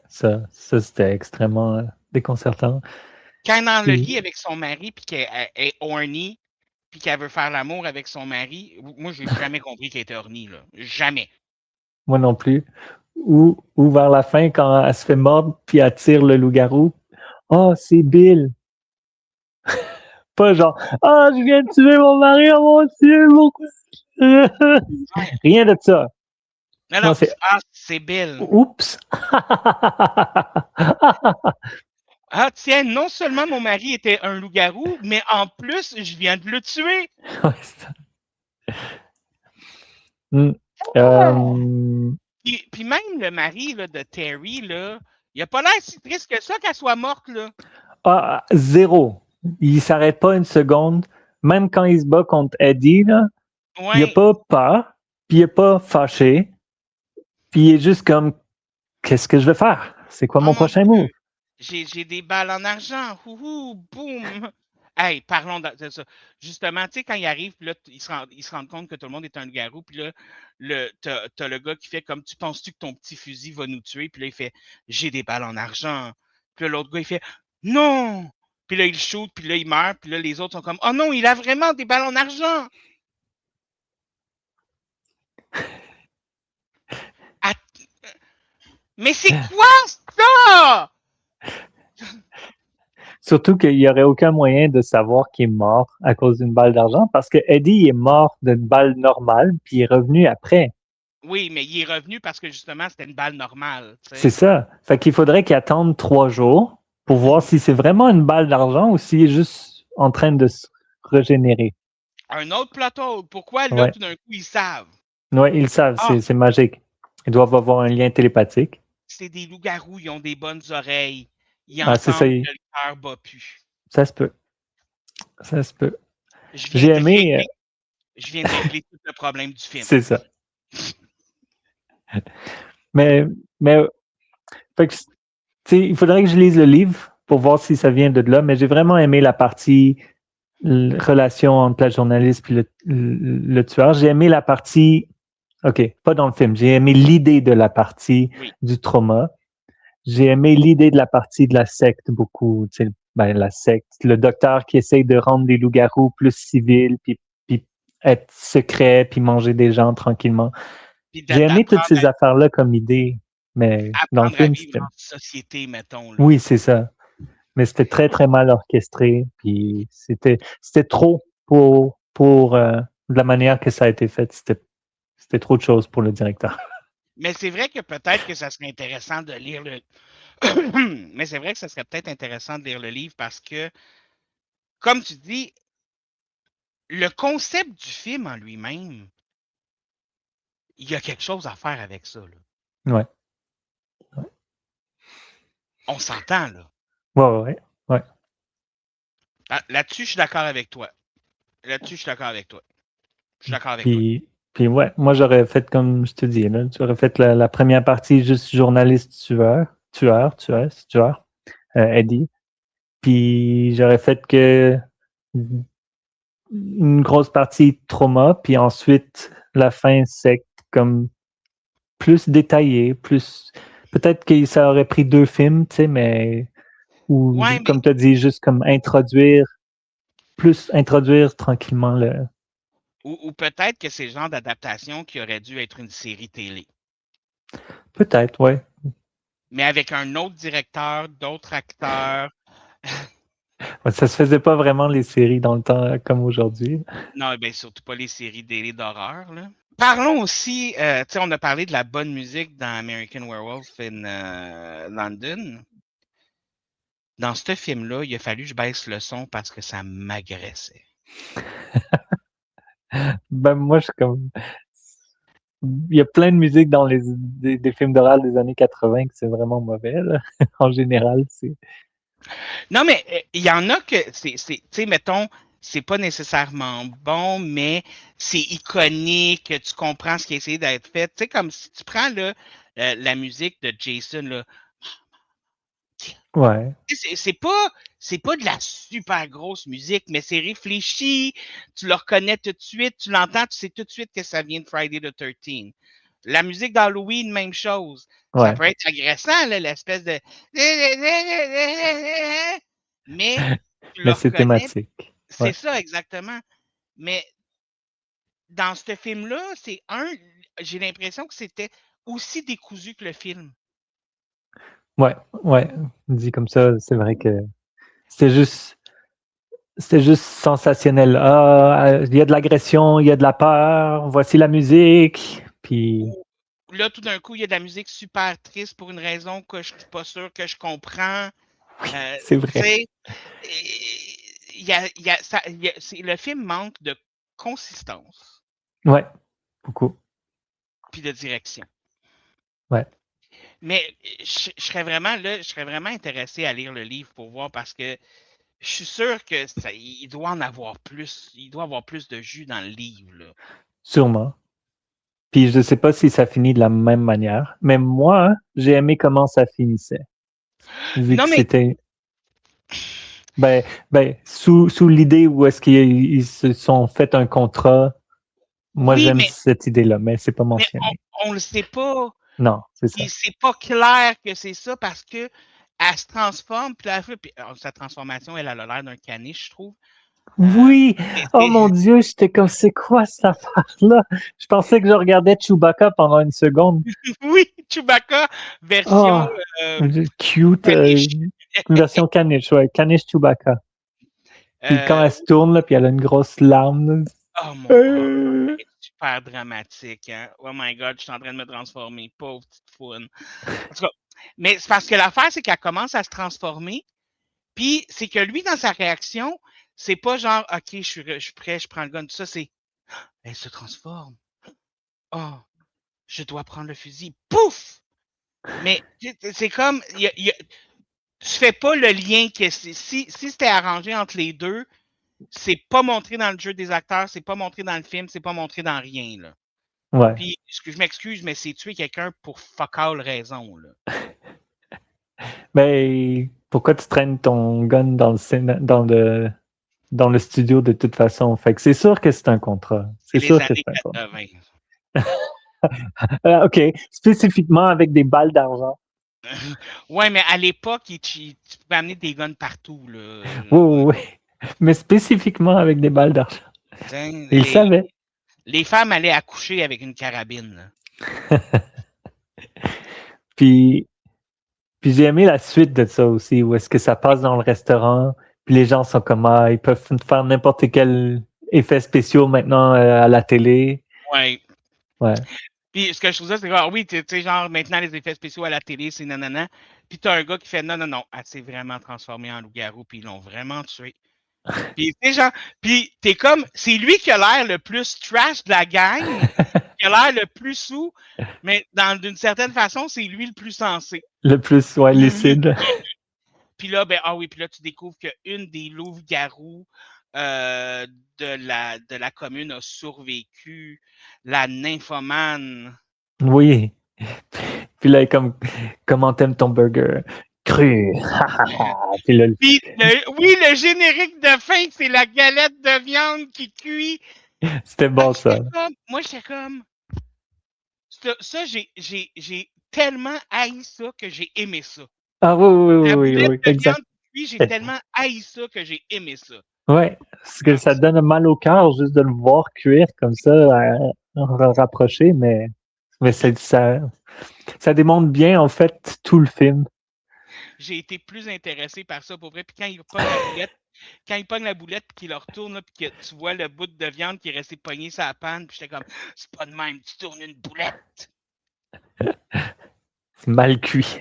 B: Ça c'était extrêmement déconcertant.
A: Quand elle est dans le
B: Puis,
A: lit avec son mari, puis qu'elle est horny, puis qu'elle veut faire l'amour avec son mari, moi, j'ai jamais compris qu'elle était horny, là. Jamais.
B: moi non plus. Ou vers la fin, quand elle se fait mordre, puis elle tire le loup-garou. Oh, c'est Bill. Pas genre, ah, je viens de tuer mon mari, oh mon Dieu, pourquoi? Rien de ça.
A: Non,
B: Non,
A: non,
B: c'est
A: c'est Bill.
B: oups.
A: Ah, tiens, non seulement mon mari était un loup-garou, mais en plus, je viens de le tuer.
B: Ouais, c'est ça. Mm. Euh,
A: Puis même le mari là, de Terry, là, il a pas l'air si triste que ça qu'elle soit morte, là.
B: zéro. Il s'arrête pas une seconde. Même quand il se bat contre Eddie, là, il a
A: Ouais.
B: pas peur, puis il est pas fâché, puis il est juste comme, qu'est-ce que je vais faire? C'est quoi
A: Oh
B: mon
A: mon
B: prochain
A: Dieu,
B: move?
A: j'ai des balles en argent. Houhou, boum. Hey, parlons de ça. Justement, tu sais, quand il arrive, puis là, ils se rendent compte que tout le monde est un loup-garou, puis là, t'as le gars qui fait comme, tu penses-tu que ton petit fusil va nous tuer? Puis là, il fait, j'ai des balles en argent. Puis là, l'autre gars, il fait, non! Puis là, il shoot, puis là, il meurt, puis là, les autres sont comme, oh non, il a vraiment des balles en argent! Att- Mais c'est quoi ça?
B: Surtout qu'il n'y aurait aucun moyen de savoir qu'il est mort à cause d'une balle d'argent parce que Eddie est mort d'une balle normale puis il est revenu après.
A: Oui, mais il est revenu parce que justement, c'était une balle normale, tu
B: C'est
A: sais.
B: ça. Fait qu'il faudrait qu'il attende 3 jours pour voir si c'est vraiment une balle d'argent ou s'il est juste en train de se régénérer.
A: Un autre plateau. Pourquoi là,
B: Ouais.
A: tout d'un coup, ils savent?
B: Ouais, ils le savent,
A: Ah,
B: c'est magique. Ils doivent avoir un lien télépathique.
A: c'est des loups-garous, ils ont des bonnes oreilles. Ils
B: Ah, c'est ça,
A: entendent que le cœur bat plus.
B: ça se peut. Ça se peut.
A: Je viens
B: J'ai
A: de
B: aimé,
A: régler, je viens de régler tout le problème du film.
B: c'est ça. Mais, mais fait que, tu sais, il faudrait que je lise le livre pour voir si ça vient de là, mais j'ai vraiment aimé la partie relation entre la journaliste et le tueur. J'ai aimé la partie, OK, pas dans le film, j'ai aimé l'idée de la partie
A: Oui.
B: du trauma. J'ai aimé l'idée de la partie de la secte beaucoup, tu sais, ben, la secte, le docteur qui essaye de rendre les loups-garous plus civils, puis être secret, puis manger des gens tranquillement.
A: Puis
B: J'ai aimé toutes
A: d'apprendre
B: ces affaires-là comme idée, mais dans le
A: à
B: film,
A: vivre
B: c'était...
A: en société, mettons, là.
B: Oui, c'est ça. Mais c'était très, très mal orchestré, puis c'était trop pour de la manière que ça a été fait. C'était trop de choses pour le directeur.
A: Mais c'est vrai que peut-être que ça serait intéressant de lire le. Mais c'est vrai que ça serait peut-être intéressant de lire le livre parce que, comme tu dis, le concept du film en lui-même, il y a quelque chose à faire avec ça, là.
B: Ouais.
A: On s'entend, là.
B: Ouais.
A: Là-dessus, je suis d'accord avec toi. Je suis d'accord avec toi.
B: Puis ouais, moi j'aurais fait comme je te dis, là, j'aurais fait la première partie juste journaliste tueur, Eddie. Puis j'aurais fait que une grosse partie trauma, puis ensuite la fin c'est comme plus détaillé, plus peut-être que ça aurait pris 2 films, tu sais, mais ou
A: Ouais, mais
B: comme tu as dit, juste comme introduire tranquillement le.
A: ou peut-être que c'est le genre d'adaptation qui aurait dû être une série télé.
B: Peut-être, ouais.
A: Mais avec un autre directeur, d'autres acteurs.
B: Ouais, ça se faisait pas vraiment les séries dans le temps comme aujourd'hui.
A: Non, ben surtout pas les séries télé d'horreur, là. Parlons aussi, tu sais, on a parlé de la bonne musique dans American Werewolf in London. Dans ce film-là, il a fallu que je baisse le son parce que ça m'agressait.
B: Ben moi, je suis comme. Il y a plein de musique dans des films d'horreur des années 80 que c'est vraiment mauvais, là. En général, c'est.
A: Non, mais il y en a que, tu sais, mettons, c'est pas nécessairement bon, mais c'est iconique, tu comprends ce qui a essayé d'être fait. Tu sais, comme si tu prends là, la musique de Jason, là,
B: Ouais,
A: c'est pas de la super grosse musique, mais c'est réfléchi, tu le reconnais tout de suite, tu l'entends, tu sais tout de suite que ça vient de Friday the 13th. La musique d'Halloween, même chose. Ça
B: ouais.
A: peut être agressant, là, l'espèce de. Mais tu le
B: Mais c'est
A: reconnais,
B: thématique.
A: c'est
B: Ouais.
A: ça exactement. Mais dans ce film-là, j'ai l'impression que c'était aussi décousu que le film.
B: Ouais. Dit comme ça, c'est vrai que c'était juste. C'était juste sensationnel. Ah, il y a de l'agression, il y a de la peur, voici la musique. Puis,
A: Là, tout d'un coup, il y a de la musique super triste pour une raison que je suis pas sûr que je comprends.
B: c'est
A: Tu
B: vrai.
A: sais, le film manque de consistance
B: Ouais, beaucoup.
A: puis de direction.
B: Ouais.
A: Mais je serais vraiment là, je serais vraiment intéressé à lire le livre pour voir parce que je suis sûr que il doit en avoir plus. Il doit avoir plus de jus dans le livre, là.
B: Sûrement. Puis je sais pas si ça finit de la même manière, mais moi, j'ai aimé comment ça finissait. Vu
A: Non,
B: que
A: mais
B: c'était sous l'idée où est-ce qu'ils se sont fait un contrat, moi
A: oui,
B: j'aime cette idée-là, mais c'est pas
A: mais
B: mentionné.
A: on le sait pas.
B: Non, c'est ça.
A: Puis c'est pas clair que c'est ça parce que elle se transforme, puis sa transformation, elle a l'air d'un caniche, je trouve. Euh,
B: Oui! Oh mon Dieu, j'étais comme, c'est quoi cette affaire-là? Je pensais que je regardais Chewbacca pendant une seconde.
A: oui, Chewbacca, version
B: Ah! Cute,
A: caniche.
B: version caniche, ouais, caniche Chewbacca. Puis quand
A: Euh,
B: elle se tourne, là, puis elle a une grosse larme,
A: oh mon God,
B: là.
A: c'est super dramatique, hein. Oh my God, je suis en train de me transformer, pauvre petite foune. En tout cas, mais c'est parce que l'affaire, c'est qu'elle commence à se transformer, puis c'est que lui, dans sa réaction, c'est pas genre, OK, je suis prêt, je prends le gun, tout ça, c'est, elle se transforme. Oh, je dois prendre le fusil. Pouf! Mais c'est comme, tu fais pas le lien que si c'était arrangé entre les deux, c'est pas montré dans le jeu des acteurs, c'est pas montré dans le film, c'est pas montré dans rien, là.
B: Ouais.
A: Puis, je m'excuse, mais c'est tuer quelqu'un pour fuck all raison, là.
B: Mais pourquoi tu traînes ton gun dans le studio de toute façon? Fait que c'est sûr que c'est un contrat.
A: C'est
B: C'est
A: les
B: sûr que
A: années
B: c'est un contrat.
A: 80.
B: OK. Spécifiquement avec des balles d'argent.
A: Ouais, mais à l'époque, tu pouvais amener des guns partout, là.
B: Oui. Mais spécifiquement avec des balles d'argent.
A: T'sais,
B: Il savait.
A: les femmes allaient accoucher avec une carabine, là.
B: Puis, puis j'ai aimé la suite de ça aussi, où est-ce que ça passe dans le restaurant, puis les gens sont comme, ah, ils peuvent faire n'importe quel effet spéciaux maintenant à la télé.
A: Ouais.
B: Ouais.
A: Puis ce que je trouve ça, c'est que, ah oui, tu sais, genre, maintenant, les effets spéciaux à la télé, c'est nanana. Puis t'as un gars qui fait, non, elle s'est vraiment transformée en loup-garou, puis ils l'ont vraiment tué. Puis, tu sais, genre, puis t'es comme, c'est lui qui a l'air le plus trash de la gang, qui a l'air le plus sous, mais d'une certaine façon, c'est lui le plus sensé.
B: Le plus, ouais, lucide.
A: Puis là, puis là, tu découvres qu'une des loups-garous de la commune a survécu, la nymphomane.
B: Oui. Puis là, comment t'aimes ton burger? Cru. Puis là,
A: Puis, le générique de fin, c'est la galette de viande qui cuit.
B: c'était bon, ça.
A: Moi, j'étais comme... Ça, j'ai tellement haï ça que j'ai aimé ça.
B: Ah
A: La
B: oui,
A: boulette de
B: exact.
A: viande qui cuit, j'ai tellement haï ça que j'ai aimé ça.
B: Ouais, parce que ça donne mal au cœur juste de le voir cuire comme ça, rapproché, mais ça démontre bien, en fait, tout le film.
A: J'ai été plus intéressé par ça, pour vrai. Puis quand il pogne la boulette, puis qu'il le retourne, là, puis que tu vois le bout de viande qui est resté pogné sur la panne, puis j'étais comme, c'est pas de même, tu tournes une boulette.
B: C'est mal cuit.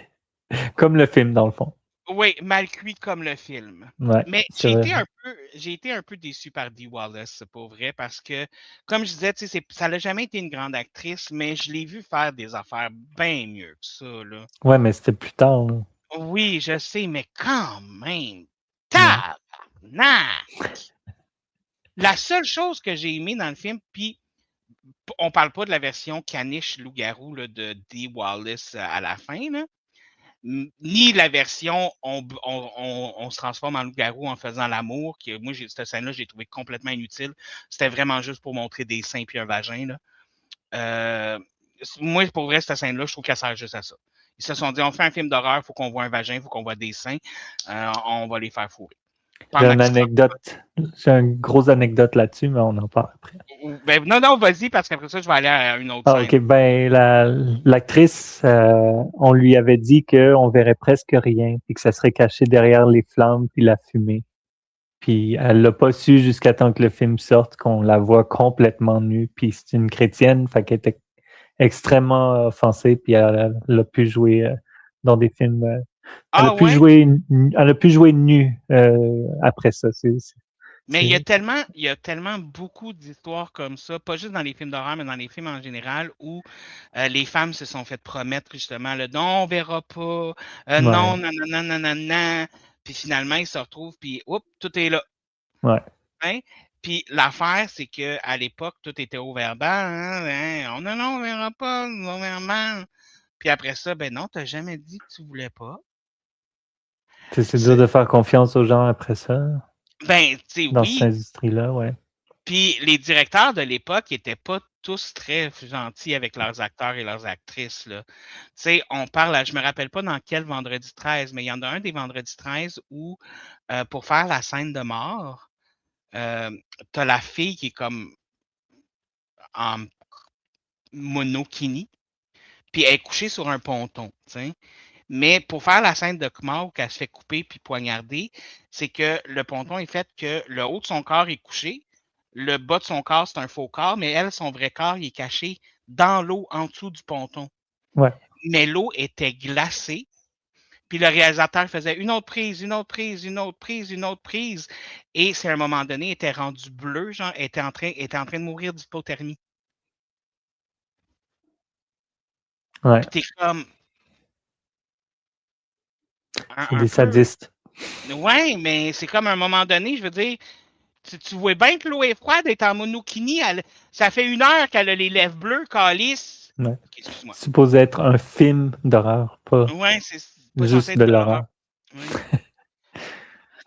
B: Comme le film, dans le fond.
A: Oui, mal cuit comme le film.
B: Ouais,
A: Mais
B: c'est vrai.
A: j'ai été un peu déçu par Dee Wallace, pour vrai, parce que, comme je disais, ça n'a jamais été une grande actrice, mais je l'ai vu faire des affaires bien mieux que ça, là.
B: Ouais, mais c'était plus tard, là.
A: Oui, je sais, mais quand même,
B: Ouais.
A: tabarnak! La seule chose que j'ai aimé dans le film, puis on parle pas de la version caniche loup-garou là, de Dee Wallace à la fin, là, ni la version on se transforme en loup-garou en faisant l'amour, qui moi, cette scène-là, j'ai trouvé complètement inutile. C'était vraiment juste pour montrer des seins puis un vagin. Là. Moi, pour vrai, cette scène-là, je trouve qu'elle sert juste à ça. Ils se sont dit, on fait un film d'horreur, il faut qu'on voit un vagin, il faut qu'on voit des seins, on va les faire fourrer.
B: J'ai une grosse anecdote là-dessus, mais on en parle après.
A: Ben, non, vas-y, parce qu'après ça, je vais aller à une autre
B: Ah,
A: scène.
B: ok, ben, l'actrice, on lui avait dit qu'on verrait presque rien, puis que ça serait caché derrière les flammes puis la fumée. Puis elle l'a pas su jusqu'à temps que le film sorte, qu'on la voit complètement nue. Puis c'est une chrétienne, fait qu'elle était extrêmement offensée, puis elle a pu jouer dans des films.
A: Ah ouais?
B: Elle a pu jouer nue après ça.
A: Mais il y a tellement beaucoup d'histoires comme ça, pas juste dans les films d'horreur, mais dans les films en général, où les femmes se sont fait promettre justement le non, on verra pas,
B: Ouais,
A: non, non, non, non, non, non, non. Puis finalement, ils se retrouvent, puis oups, tout est là.
B: ouais.
A: Hein? Puis l'affaire, c'est qu'à l'époque, tout était au verbal. Hein? Oh, non, non, on verra pas, on verra mal. Puis après ça, ben non, t'as jamais dit que tu voulais pas.
B: C'est dur de faire confiance aux gens après ça,
A: Ben, tu sais,
B: dans cette
A: oui.
B: industrie-là, ouais.
A: Puis les directeurs de l'époque n'étaient pas tous très gentils avec leurs acteurs et leurs actrices. Là. Tu sais, on parle, je me rappelle pas dans quel vendredi 13, mais il y en a un des vendredis 13 où, pour faire la scène de mort, tu as la fille qui est comme en monokini, puis elle est couchée sur un ponton. T'sais. Mais pour faire la scène de mort où elle se fait couper puis poignarder, c'est que le ponton est fait que le haut de son corps est couché, le bas de son corps, c'est un faux corps, mais elle, son vrai corps, il est caché dans l'eau en dessous du ponton.
B: Ouais.
A: Mais l'eau était glacée, puis le réalisateur faisait une autre prise, une autre prise, une autre prise, une autre prise. Et c'est à un moment donné, il était rendu bleu, genre, était en train de mourir d'hypothermie.
B: Ouais.
A: Puis t'es comme
B: C'est
A: un
B: des
A: peu.
B: sadistes.
A: Ouais, mais c'est comme à un moment donné, je veux dire, tu vois bien que l'eau est froide, elle est en monokini. Ça fait 1 heure qu'elle a les lèvres bleues, calice.
B: Ouais.
A: Ok, excuse-moi.
B: C'est supposé être un film d'horreur, pas
A: Ouais, c'est pas censé
B: juste
A: être
B: de
A: de l'horreur.
B: l'horreur.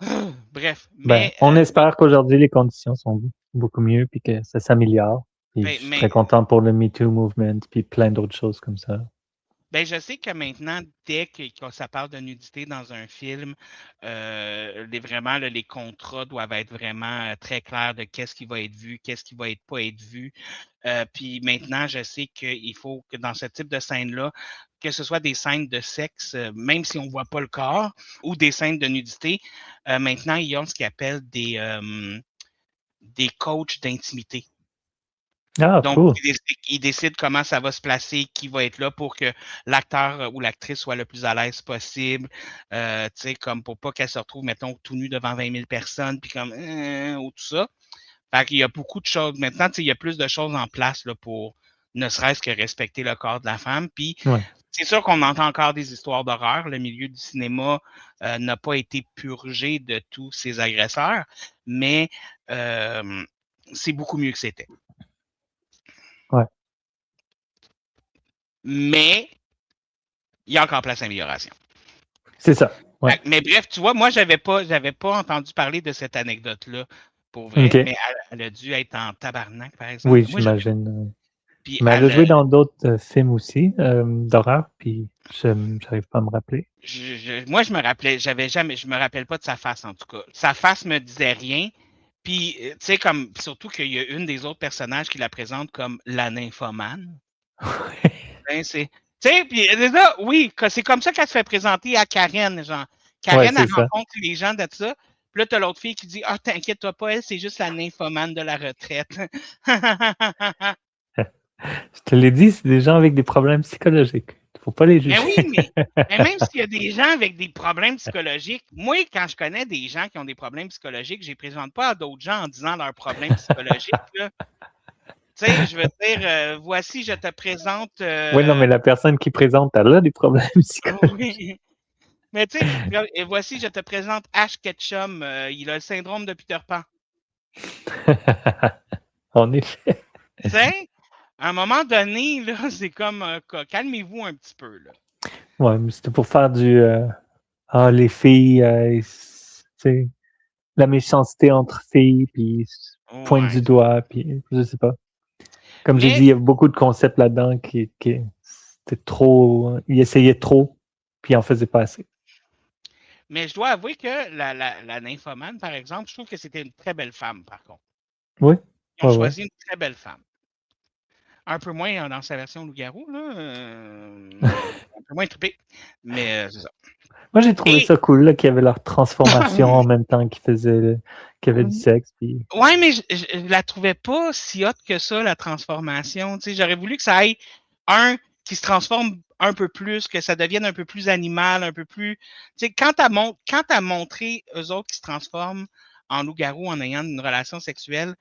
A: Ouais. Bref,
B: Ben,
A: mais
B: on
A: oui,
B: espère qu'aujourd'hui les conditions sont beaucoup mieux puis que ça s'améliore. Puis je suis très
A: mais
B: content pour le Me Too movement puis plein d'autres choses comme ça.
A: ben, je sais que maintenant, dès que ça parle de nudité dans un film, vraiment, là, les contrats doivent être vraiment très clairs de qu'est-ce qui va être vu, qu'est-ce qui va pas être vu. Puis maintenant, je sais qu'il faut que dans ce type de scène-là, que ce soit des scènes de sexe, même si on ne voit pas le corps, ou des scènes de nudité, maintenant, ils ont ce qu'ils appellent des coachs d'intimité.
B: Ah,
A: Donc,
B: cool.
A: ils décident comment ça va se placer, qui va être là pour que l'acteur ou l'actrice soit le plus à l'aise possible. Tu sais, comme pour pas qu'elle se retrouve, mettons, tout nue devant 20 000 personnes, puis comme, ou tout ça. Fait qu'il y a beaucoup de choses. Maintenant, tu sais, il y a plus de choses en place là, pour ne serait-ce que respecter le corps de la femme. Puis
B: Ouais.
A: c'est sûr qu'on entend encore des histoires d'horreur. Le milieu du cinéma n'a pas été purgé de tous ces agresseurs, mais c'est beaucoup mieux que c'était.
B: Ouais.
A: Mais il y a encore place à amélioration.
B: C'est ça. Ouais.
A: Mais bref, tu vois, moi, j'avais pas entendu parler de cette anecdote-là, pour vrai,
B: OK.
A: mais elle a dû être en tabarnak, par exemple.
B: Oui,
A: Moi,
B: j'imagine.
A: puis
B: Mais elle a joué dans d'autres films aussi, d'horreur, puis j'arrive pas à me rappeler.
A: moi, je me rappelle pas de sa face, en tout cas. Sa face me disait rien. Puis, tu sais, comme, surtout qu'il y a une des autres personnages qui la présente comme la nymphomane. Ben, tu sais, puis là, oui, c'est comme ça qu'elle se fait présenter à Karen, genre. Karen,
B: c'est
A: elle
B: ça.
A: rencontre les gens de ça. Puis là, t'as l'autre fille qui dit, ah, t'inquiète-toi pas, elle, c'est juste la nymphomane de la retraite.
B: Je te l'ai dit, c'est des gens avec des problèmes psychologiques. Faut pas les
A: Mais
B: juger.
A: oui, mais même s'il y a des gens avec des problèmes psychologiques, moi, quand je connais des gens qui ont des problèmes psychologiques, je les présente pas à d'autres gens en disant leurs problèmes psychologiques, là. Tu sais, je veux dire, voici, je te présente.
B: Oui, non, mais la personne qui présente, elle a des problèmes psychologiques.
A: Oui. Mais tu sais, voici, je te présente Ash Ketchum. Il a le syndrome de Peter Pan.
B: En effet.
A: Tu sais, à un moment donné, là, c'est comme, calmez-vous un petit peu, là.
B: Ouais, mais c'était pour faire du... les filles, tu sais, la méchanceté entre filles, puis pointe
A: Ouais.
B: du doigt, puis je sais pas. Comme j'ai dit,
A: Mais,
B: il y a beaucoup de concepts là-dedans qui c'était trop... Ils essayaient trop, puis ils en faisaient pas assez.
A: mais je dois avouer que la nymphomane, par exemple, je trouve que c'était une très belle femme, par contre.
B: Oui,
A: Ils ont
B: ouais.
A: choisi une très belle femme. Un peu moins dans sa version loup-garou, là. Un peu moins trippé. Mais c'est ça.
B: Moi, j'ai trouvé
A: Et,
B: ça cool, là, qu'il y avait leur transformation en même temps qu'il y avait du sexe, puis...
A: ouais, mais je la trouvais pas si hot que ça, la transformation. Tu sais, j'aurais voulu que ça aille qui se transforme un peu plus, que ça devienne un peu plus animal, un peu plus. Tu sais, quand t'as montré eux autres qui se transforment en loup-garou en ayant une relation sexuelle,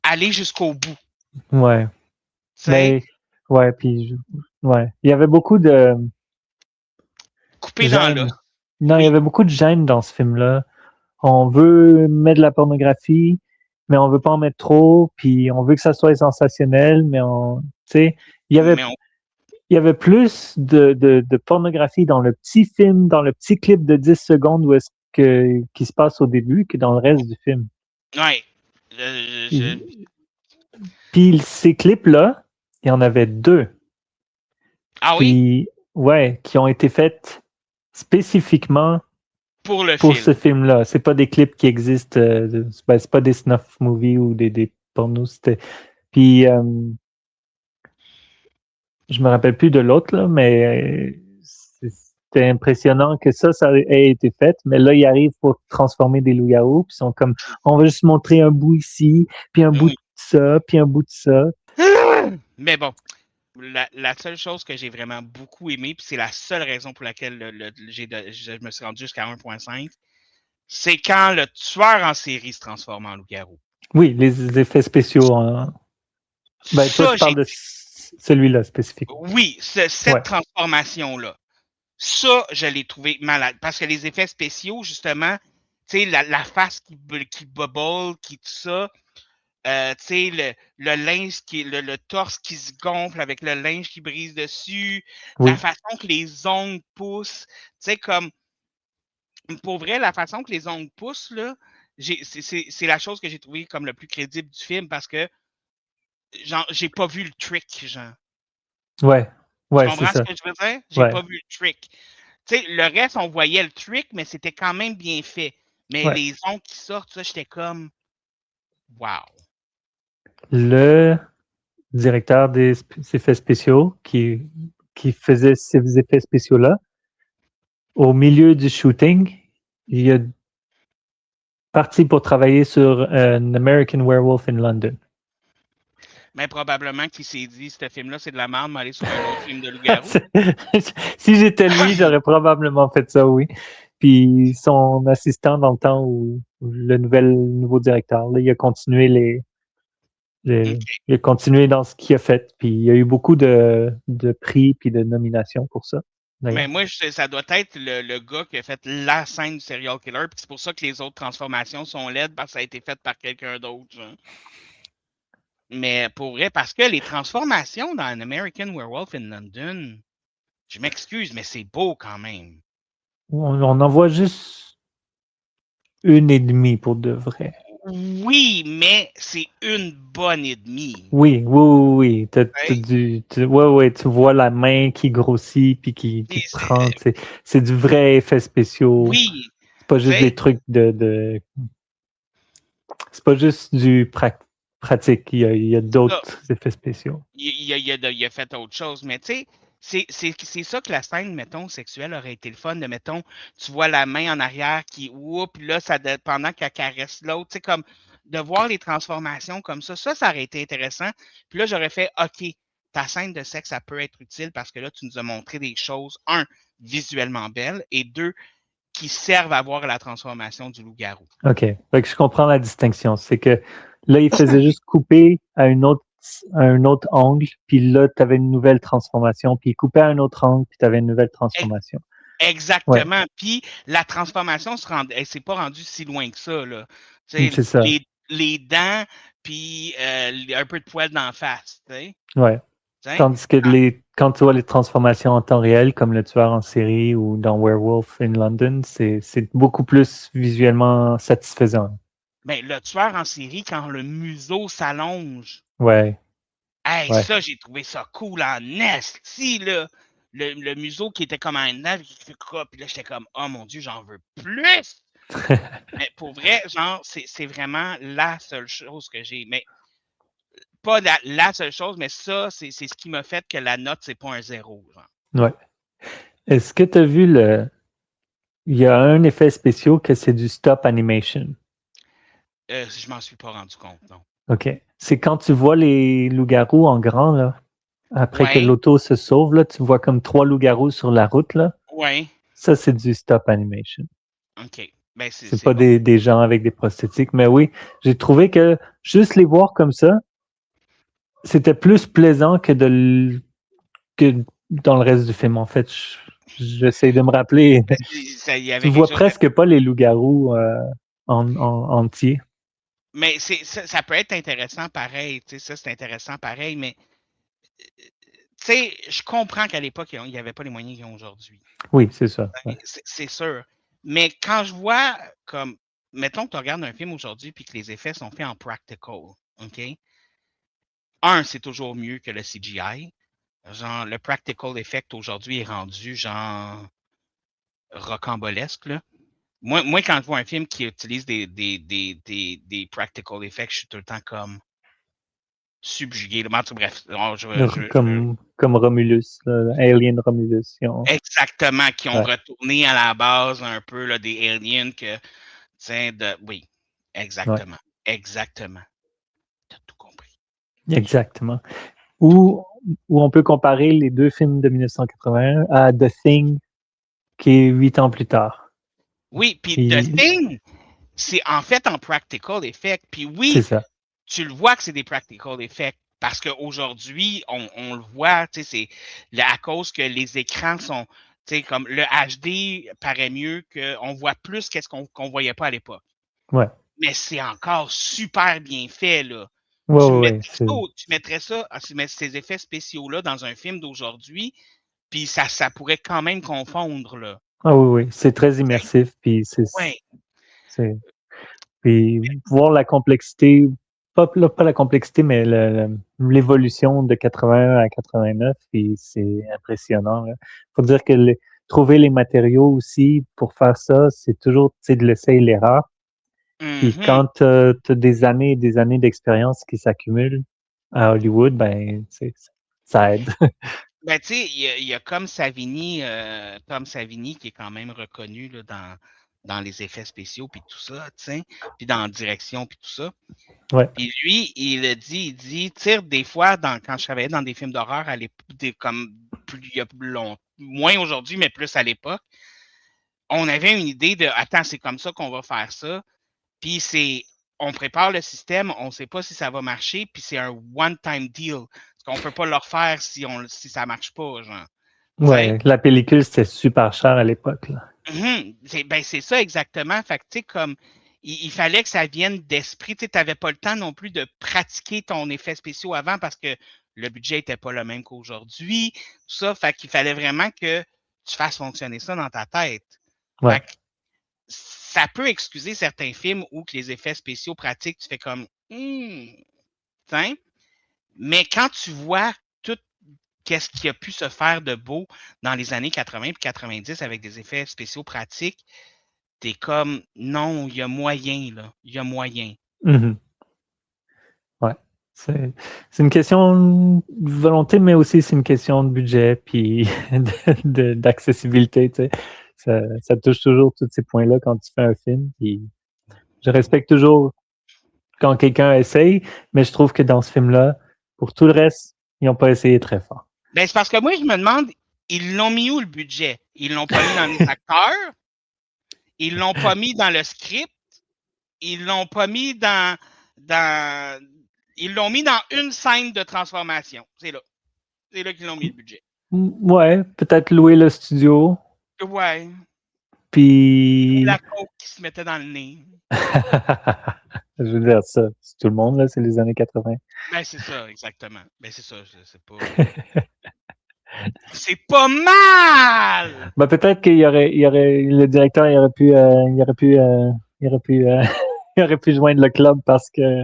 A: aller jusqu'au bout.
B: Ouais.
A: Tu sais,
B: Mais, ouais, puis... Ouais. Il y avait beaucoup de
A: couper dans l'os.
B: gêne. Non, il y
A: Oui.
B: avait beaucoup de gêne dans ce film-là. On veut mettre de la pornographie, mais on veut pas en mettre trop, puis on veut que ça soit sensationnel, mais tu sais, il
A: Mais
B: y avait plus de pornographie dans le petit film, dans le petit clip de 10 secondes qui se passe au début que dans le reste du film.
A: ouais.
B: Puis ces clips-là, il y en avait 2.
A: Ah oui?
B: Puis, ouais, qui ont été faits spécifiquement
A: Pour le
B: pour
A: film.
B: ce film-là. C'est pas des clips qui existent, c'est pas des snuff movies ou des pornos. Puis, je me rappelle plus de l'autre, là, mais c'était impressionnant que ça ait été fait. Mais là, ils arrivent pour transformer des loups-garous, puis ils sont comme, on va juste montrer un bout ici, puis un bout de ça, puis un bout de ça.
A: Mais bon, la seule chose que j'ai vraiment beaucoup aimé, puis c'est la seule raison pour laquelle je me suis rendu jusqu'à 1.5, c'est quand le tueur en série se transforme en loup-garou.
B: Oui, les effets spéciaux. Ben, toi,
A: Ça,
B: tu parles de celui-là spécifiquement.
A: oui, cette transformation-là. Ça, je l'ai trouvé malade. Parce que les effets spéciaux, justement, tu sais, la face qui bubble, qui tout ça, tu sais, le linge le torse qui se gonfle avec le linge qui brise dessus,
B: Oui.
A: la façon que les ongles poussent, tu sais, comme, pour vrai, la façon que les ongles poussent, là, c'est la chose que j'ai trouvé comme le plus crédible du film parce que, genre, j'ai pas vu le trick, genre.
B: Ouais,
A: Tu
B: c'est
A: comprends ce
B: ça.
A: que je veux dire? J'ai
B: Ouais.
A: pas vu le trick. Tu sais, le reste, on voyait le trick, mais c'était quand même bien fait. Mais les ongles qui sortent, ça, j'étais comme, wow.
B: Le directeur des effets spéciaux qui faisait ces effets spéciaux-là, au milieu du shooting, il est parti pour travailler sur An American Werewolf in London.
A: Mais probablement qu'il s'est dit, ce film-là, c'est de la merde, mais aller sur un autre film de loup-garou.
B: Si j'étais lui, j'aurais probablement fait ça, oui. Puis son assistant dans le temps où le nouveau directeur, là, il a continué Il a continué dans ce qu'il a fait, puis il y a eu beaucoup de prix puis de nominations pour ça.
A: Mais moi, ça doit être le gars qui a fait la scène du serial killer, puis c'est pour ça que les autres transformations sont laides, parce que ça a été fait par quelqu'un d'autre. Genre. Mais pour vrai, parce que les transformations dans An American Werewolf in London, je m'excuse, mais c'est beau quand même.
B: On en voit juste une et demie pour de vrai.
A: Oui, mais c'est une bonne et demie.
B: Oui. Tu vois la main qui grossit puis qui prend. C'est du vrai effet spéciaux.
A: Oui.
B: C'est pas juste des trucs de c'est pas juste du pratique. Il y a d'autres effets spéciaux.
A: Il a fait autre chose, mais tu sais, c'est ça que la scène, mettons, sexuelle aurait été le fun de, mettons, tu vois la main en arrière qui, puis là, pendant qu'elle caresse l'autre, tu sais, comme, de voir les transformations comme ça aurait été intéressant. Puis là, j'aurais fait, OK, ta scène de sexe, ça peut être utile parce que là, tu nous as montré des choses, un, visuellement belles, et deux, qui servent à voir la transformation du loup-garou.
B: OK. Fait que je comprends la distinction. C'est que là, il faisait juste couper à un autre angle, puis là, tu avais une nouvelle transformation, puis il coupait à un autre angle, puis tu avais une nouvelle transformation.
A: Exactement. Ouais. Puis la transformation elle s'est pas rendue si loin que ça. Là.
B: C'est ça.
A: Les dents, puis un peu de poils d'en face.
B: Ouais. Tandis que quand tu vois les transformations en temps réel, comme le tueur en série ou dans Werewolf in London, c'est beaucoup plus visuellement satisfaisant.
A: Ben, le tueur en série, quand le museau s'allonge.
B: Ouais.
A: Hey, ouais. Ça, j'ai trouvé ça cool en esti, là. Le museau qui était comme un œuf, qui fait quoi, puis là, j'étais comme, oh mon Dieu, j'en veux plus! Mais pour vrai, genre, c'est vraiment la seule chose que j'ai. Mais pas la seule chose, mais ça, c'est ce qui m'a fait que la note, c'est pas un 0. Genre.
B: Ouais. Est-ce que tu as vu il y a un effet spécial que c'est du stop animation?
A: Je m'en suis pas rendu compte, non.
B: OK. C'est quand tu vois les loups-garous en grand, là, après que l'auto se sauve, là, tu vois comme 3 loups-garous sur la route, là.
A: Ouais.
B: Ça, c'est du stop animation.
A: OK. Ben,
B: c'est pas
A: bon.
B: des gens avec des prosthétiques, mais oui, j'ai trouvé que juste les voir comme ça, c'était plus plaisant que dans le reste du film. En fait, j'essaie de me rappeler. Tu vois presque pas les loups-garous en entier.
A: Mais ça peut être intéressant pareil. Tu sais, ça, c'est intéressant pareil, mais tu sais, je comprends qu'à l'époque, il n'y avait pas les moyens qu'ils ont aujourd'hui.
B: Oui, c'est ça. Ouais.
A: C'est sûr. Mais quand je vois comme, mettons que tu regardes un film aujourd'hui puis que les effets sont faits en practical, OK? Un, c'est toujours mieux que le CGI. Genre, le practical effect aujourd'hui est rendu genre rocambolesque, là. Moi, quand je vois un film qui utilise des practical effects, je suis tout le temps comme subjugué. Bref.
B: Comme Romulus, Alien Romulus.
A: Exactement, qui ont retourné à la base un peu là, des aliens que, oui, exactement. Ouais. Exactement. Tu as tout compris.
B: Exactement. Ou on peut comparer les deux films de 1981 à The Thing, qui est 8 ans plus tard.
A: Oui, puis The Thing, c'est en fait en practical effect. Puis oui, tu le vois que c'est des practical effects parce qu'aujourd'hui, on le voit, c'est à cause que les écrans sont, comme le HD paraît mieux, qu'on voit plus qu'est-ce qu'on voyait pas à l'époque.
B: Ouais.
A: Mais c'est encore super bien fait, là. Tu mettrais ces effets spéciaux-là dans un film d'aujourd'hui, puis ça pourrait quand même confondre, là.
B: Ah oui, c'est très immersif, puis puis voir la complexité, pas la complexité, mais l'évolution de 81 à 89, puis c'est impressionnant. Il faut dire que trouver les matériaux aussi pour faire ça, c'est toujours de l'essai et l'erreur. Puis quand tu as des années et des années d'expérience qui s'accumulent à Hollywood, ben ça aide.
A: Ben, tu sais, il y a comme Savini, Tom Savini, qui est quand même reconnu là, dans les effets spéciaux, puis tout ça, tu sais, puis dans la direction, puis tout ça.
B: Ouais.
A: Puis lui, il dit, tu sais, des fois, quand je travaillais dans des films d'horreur, comme il y a moins aujourd'hui, mais plus à l'époque, on avait une idée de, attends, c'est comme ça qu'on va faire ça, puis c'est on prépare le système, on ne sait pas si ça va marcher, puis c'est un one-time deal. Parce qu'on ne peut pas le refaire si ça ne marche pas, genre.
B: Ouais, la pellicule, c'était super cher à l'époque, là.
A: C'est ça exactement. Fait que, tu sais, comme, il fallait que ça vienne d'esprit. Tu n'avais pas le temps non plus de pratiquer ton effet spéciaux avant parce que le budget n'était pas le même qu'aujourd'hui. Tout ça, fait qu'il fallait vraiment que tu fasses fonctionner ça dans ta tête.
B: Ouais.
A: Fait que, ça peut excuser certains films où que les effets spéciaux pratiques, tu fais comme tiens. Mais quand tu vois tout qu'est-ce qui a pu se faire de beau dans les années 80 et 90 avec des effets spéciaux pratiques, t'es comme non, il y a moyen, là. Il y a moyen.
B: Mm-hmm. Ouais. C'est une question de volonté, mais aussi c'est une question de budget puis d'accessibilité, tu sais. Ça touche toujours tous ces points-là quand tu fais un film. Puis je respecte toujours quand quelqu'un essaye, mais je trouve que dans ce film-là, pour tout le reste, ils n'ont pas essayé très fort.
A: Ben, c'est parce que moi, je me demande, ils l'ont mis où le budget? Ils l'ont pas mis dans les acteurs? Ils l'ont pas mis dans le script? Ils l'ont pas mis dans ils l'ont mis dans une scène de transformation. C'est là. C'est là qu'ils l'ont mis le budget.
B: Ouais, peut-être louer le studio.
A: Ouais.
B: Puis.
A: La coke qui se mettait dans le nez.
B: Je veux dire, ça, c'est tout le monde, là, c'est les années 80.
A: Ben, c'est ça, exactement. Ben, c'est ça, c'est pas. C'est pas mal!
B: Ben, peut-être qu'il y aurait, le directeur, il aurait pu joindre le club parce que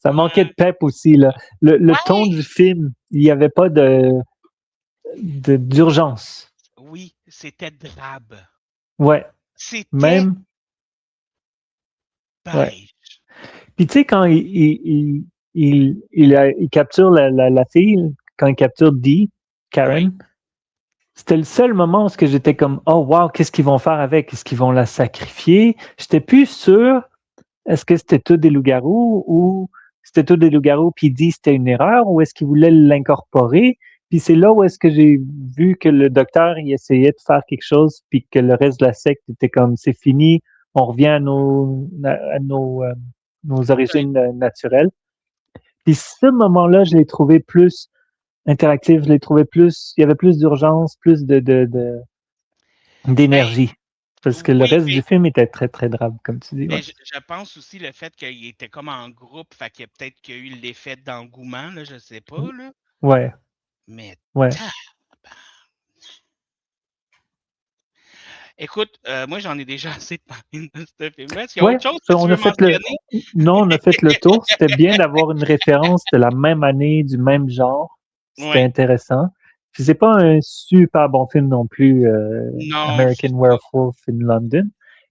B: ça manquait de pep aussi, là. Le ton du film, il n'y avait pas d'urgence.
A: Oui, c'était drabe.
B: Ouais.
A: C'était
B: même
A: beige.
B: Ouais. Puis tu sais, quand il capture la fille, quand il capture Dee, Karen, c'était le seul moment où j'étais comme, oh wow, qu'est-ce qu'ils vont faire avec? Est-ce qu'ils vont la sacrifier? J'étais plus sûr, est-ce que c'était tout des loups-garous ou c'était tout des loups-garous puis Dee c'était une erreur ou est-ce qu'ils voulaient l'incorporer? Puis c'est là où est-ce que j'ai vu que le docteur, il essayait de faire quelque chose puis que le reste de la secte était comme, c'est fini, on revient à nos origines naturelles. Puis ce moment-là, je l'ai trouvé plus interactif, je l'ai trouvé plus, il y avait plus d'urgence, plus d'énergie. Parce que le reste du film était très, très drame, comme tu dis.
A: Ouais. Je pense aussi le fait qu'il était comme en groupe, fait qu'il y a peut-être qu'il y a eu l'effet d'engouement, là, je sais pas, là.
B: Ouais.
A: Mais
B: ouais.
A: Écoute, moi j'en ai déjà assez de parler de ce film-là. Est-ce qu'il y a autre chose que tu veux mentionner?
B: Non, on a fait le tour. C'était bien d'avoir une référence de la même année, du même genre. C'était intéressant. Puis c'est pas un super bon film non plus, American Werewolf in London,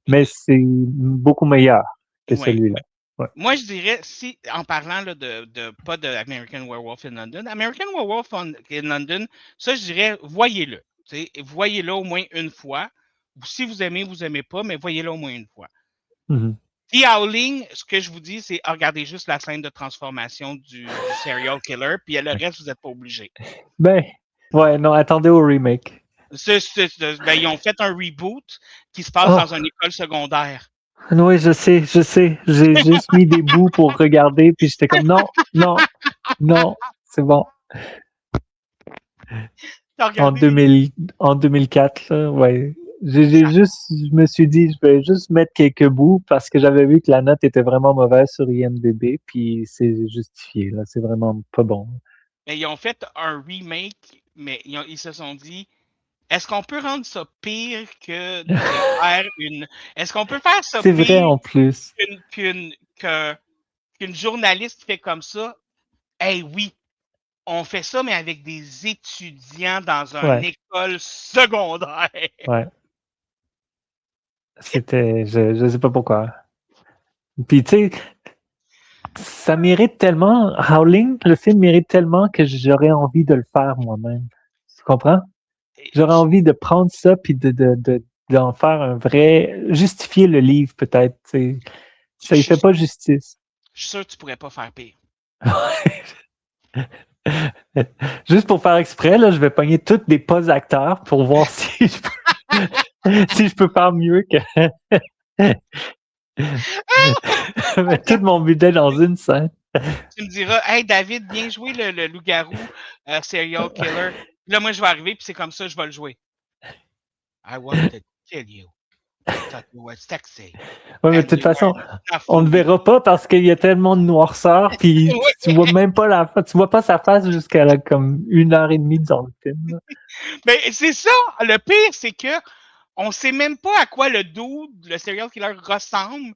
B: mais c'est beaucoup meilleur que celui-là. Ouais.
A: Moi, je dirais, si en parlant là, pas de American Werewolf in London, American Werewolf in London, ça, je dirais, voyez-le. Voyez-le au moins une fois. Si vous aimez pas, mais voyez-le au moins une fois.
B: Mm-hmm.
A: The Howling, ce que je vous dis, c'est regardez juste la scène de transformation du serial killer, puis le reste, vous n'êtes pas obligé.
B: Ben, ouais, non, attendez au remake.
A: Ils ont fait un reboot qui se passe dans une école secondaire.
B: Oui, je sais. J'ai juste mis des bouts pour regarder, puis j'étais comme non, c'est bon. En 2004, là, ouais. Je me suis dit, je vais juste mettre quelques bouts parce que j'avais vu que la note était vraiment mauvaise sur IMDb, puis c'est justifié, là. C'est vraiment pas bon.
A: Mais ils ont fait un remake, mais ils se sont dit, est-ce qu'on peut rendre ça pire que de faire une... Est-ce qu'on peut faire ça
B: pire vrai, en plus.
A: qu'une journaliste fait comme ça? Eh oui, on fait ça, mais avec des étudiants dans une école secondaire.
B: Ouais. C'était... Je sais pas pourquoi. Puis, tu sais, ça mérite tellement... Howling, le film mérite tellement que j'aurais envie de le faire moi-même. Tu comprends? J'aurais envie de prendre ça puis d'en faire un vrai... Justifier le livre, peut-être, tu sais. Ça ne fait pas justice.
A: Je suis sûr que tu pourrais pas faire pire.
B: Juste pour faire exprès, là, je vais pogner tous des pas acteurs pour voir si je peux, si je peux faire mieux que... Mets tout mon budget dans une scène.
A: Tu me diras, hey David, bien joué le loup-garou serial killer. Là, moi, je vais arriver, puis c'est comme ça, je vais le jouer. I want to kill you. I thought you were sexy.
B: Ouais, mais de toute façon, on ne verra pas parce qu'il y a tellement de noirceur, puis
A: Oui.
B: tu vois même pas la face, tu vois pas sa face jusqu'à comme 1h30 dans le film. Là.
A: Mais c'est ça. Le pire, c'est que on sait même pas à quoi le dude, le serial killer, ressemble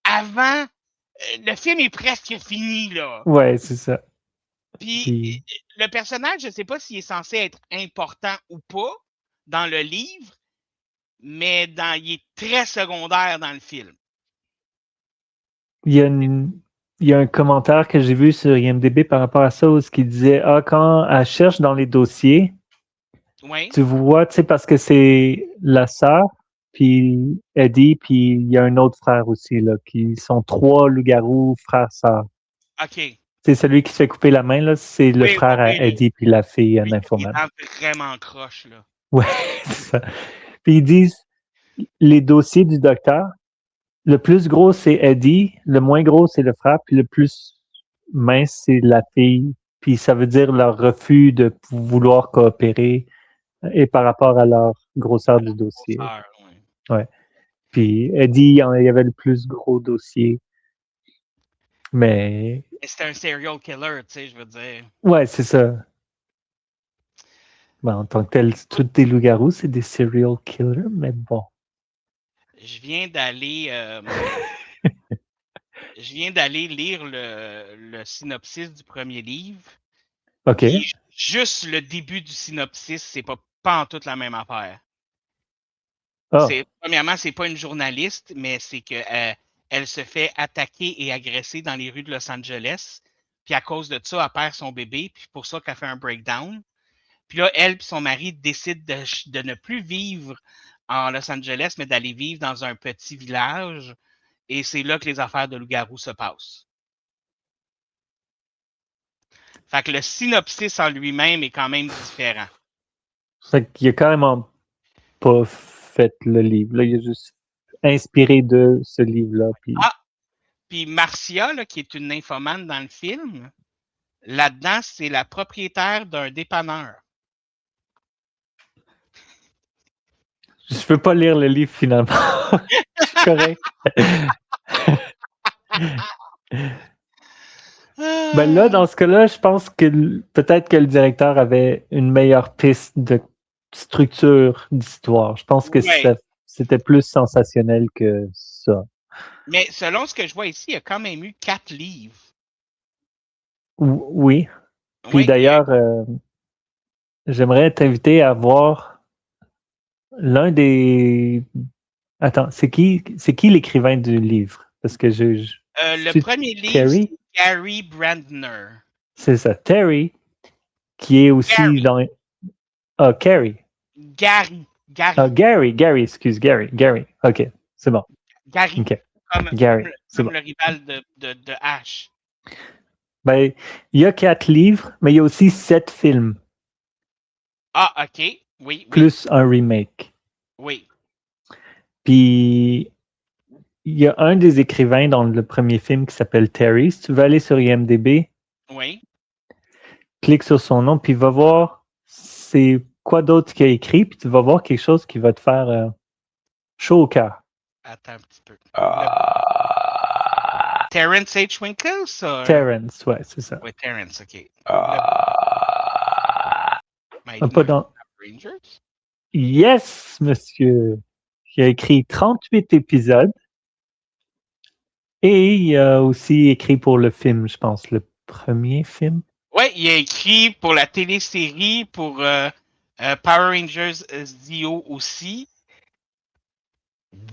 A: avant. Le film est presque fini, là.
B: Ouais, c'est ça.
A: Puis le personnage, je sais pas s'il est censé être important ou pas dans le livre, mais il est très secondaire dans le film.
B: Il y a un commentaire que j'ai vu sur IMDb par rapport à ça où ce qui disait quand elle cherche dans les dossiers,
A: Oui.
B: tu vois, tu sais, parce que c'est la sœur, puis Eddie, puis il y a un autre frère aussi, là, qui sont 3 loups-garous, frères-sœurs.
A: OK.
B: C'est celui qui se fait couper la main, là, c'est le frère à Eddie, puis la fille nymphomane.
A: Il est vraiment croche, là.
B: Ouais, c'est ça. Puis ils disent, les dossiers du docteur, le plus gros, c'est Eddie, le moins gros, c'est le frère, puis le plus mince, c'est la fille. Puis ça veut dire leur refus de vouloir coopérer et par rapport à leur grosseur du dossier. Ouais. Puis Eddie, il y avait le plus gros dossier. Mais
A: c'était un serial killer, tu sais, je veux dire.
B: Ouais, c'est ça. Ben, en tant que tel, tous des loups-garous, c'est des serial killers, mais bon.
A: Je viens d'aller lire le synopsis du premier livre.
B: OK.
A: Puis juste le début du synopsis, c'est pas en toute la même affaire.
B: Oh.
A: Premièrement, c'est pas une journaliste, mais c'est que elle se fait attaquer et agresser dans les rues de Los Angeles. Puis à cause de ça, elle perd son bébé. Puis pour ça qu'elle fait un breakdown. Puis là, elle et son mari décident de ne plus vivre en Los Angeles, mais d'aller vivre dans un petit village. Et c'est là que les affaires de loup-garou se passent. Fait que le synopsis en lui-même est quand même différent.
B: Fait qu'il a carrément pas fait le livre. Là, il a juste inspiré de ce livre-là.
A: Puis Marcia, là, qui est une nymphomane dans le film, là-dedans, c'est la propriétaire d'un dépanneur.
B: Je peux pas lire le livre finalement. C'est correct. Ben là, dans ce cas-là, je pense que peut-être que le directeur avait une meilleure piste de structure d'histoire. Je pense que c'était plus sensationnel que ça.
A: Mais selon ce que je vois ici, il y a quand même eu 4 livres.
B: Oui. Puis d'ailleurs, j'aimerais t'inviter à voir l'un des... Attends, c'est qui l'écrivain du livre? Parce que
A: le premier livre, c'est Gary Brandner.
B: C'est ça, Terry, qui est aussi
A: Gary.
B: dans... Ah, Carrie.
A: Gary.
B: Ah, Gary, excuse, Gary. OK, c'est bon.
A: Gary.
B: Okay.
A: Comme le rival de Ash.
B: Ben, il y a 4 livres, mais il y a aussi 7 films.
A: Ah, OK. Oui.
B: Plus un remake.
A: Oui.
B: Puis, il y a un des écrivains dans le premier film qui s'appelle Terry. Si tu veux aller sur IMDb, clique sur son nom, puis va voir c'est quoi d'autre qu'il a écrit, puis tu vas voir quelque chose qui va te faire chaud au cœur.
A: Attends un petit peu. Terrence H. Winkles?
B: Terrence, ouais, c'est ça.
A: Oui, Terrence, OK.
B: Pas dans...
A: Rangers?
B: Yes, monsieur. Il a écrit 38 épisodes. Et il a aussi écrit pour le film, je pense, le premier film.
A: Oui, il a écrit pour la télésérie, pour Power Rangers Zio aussi.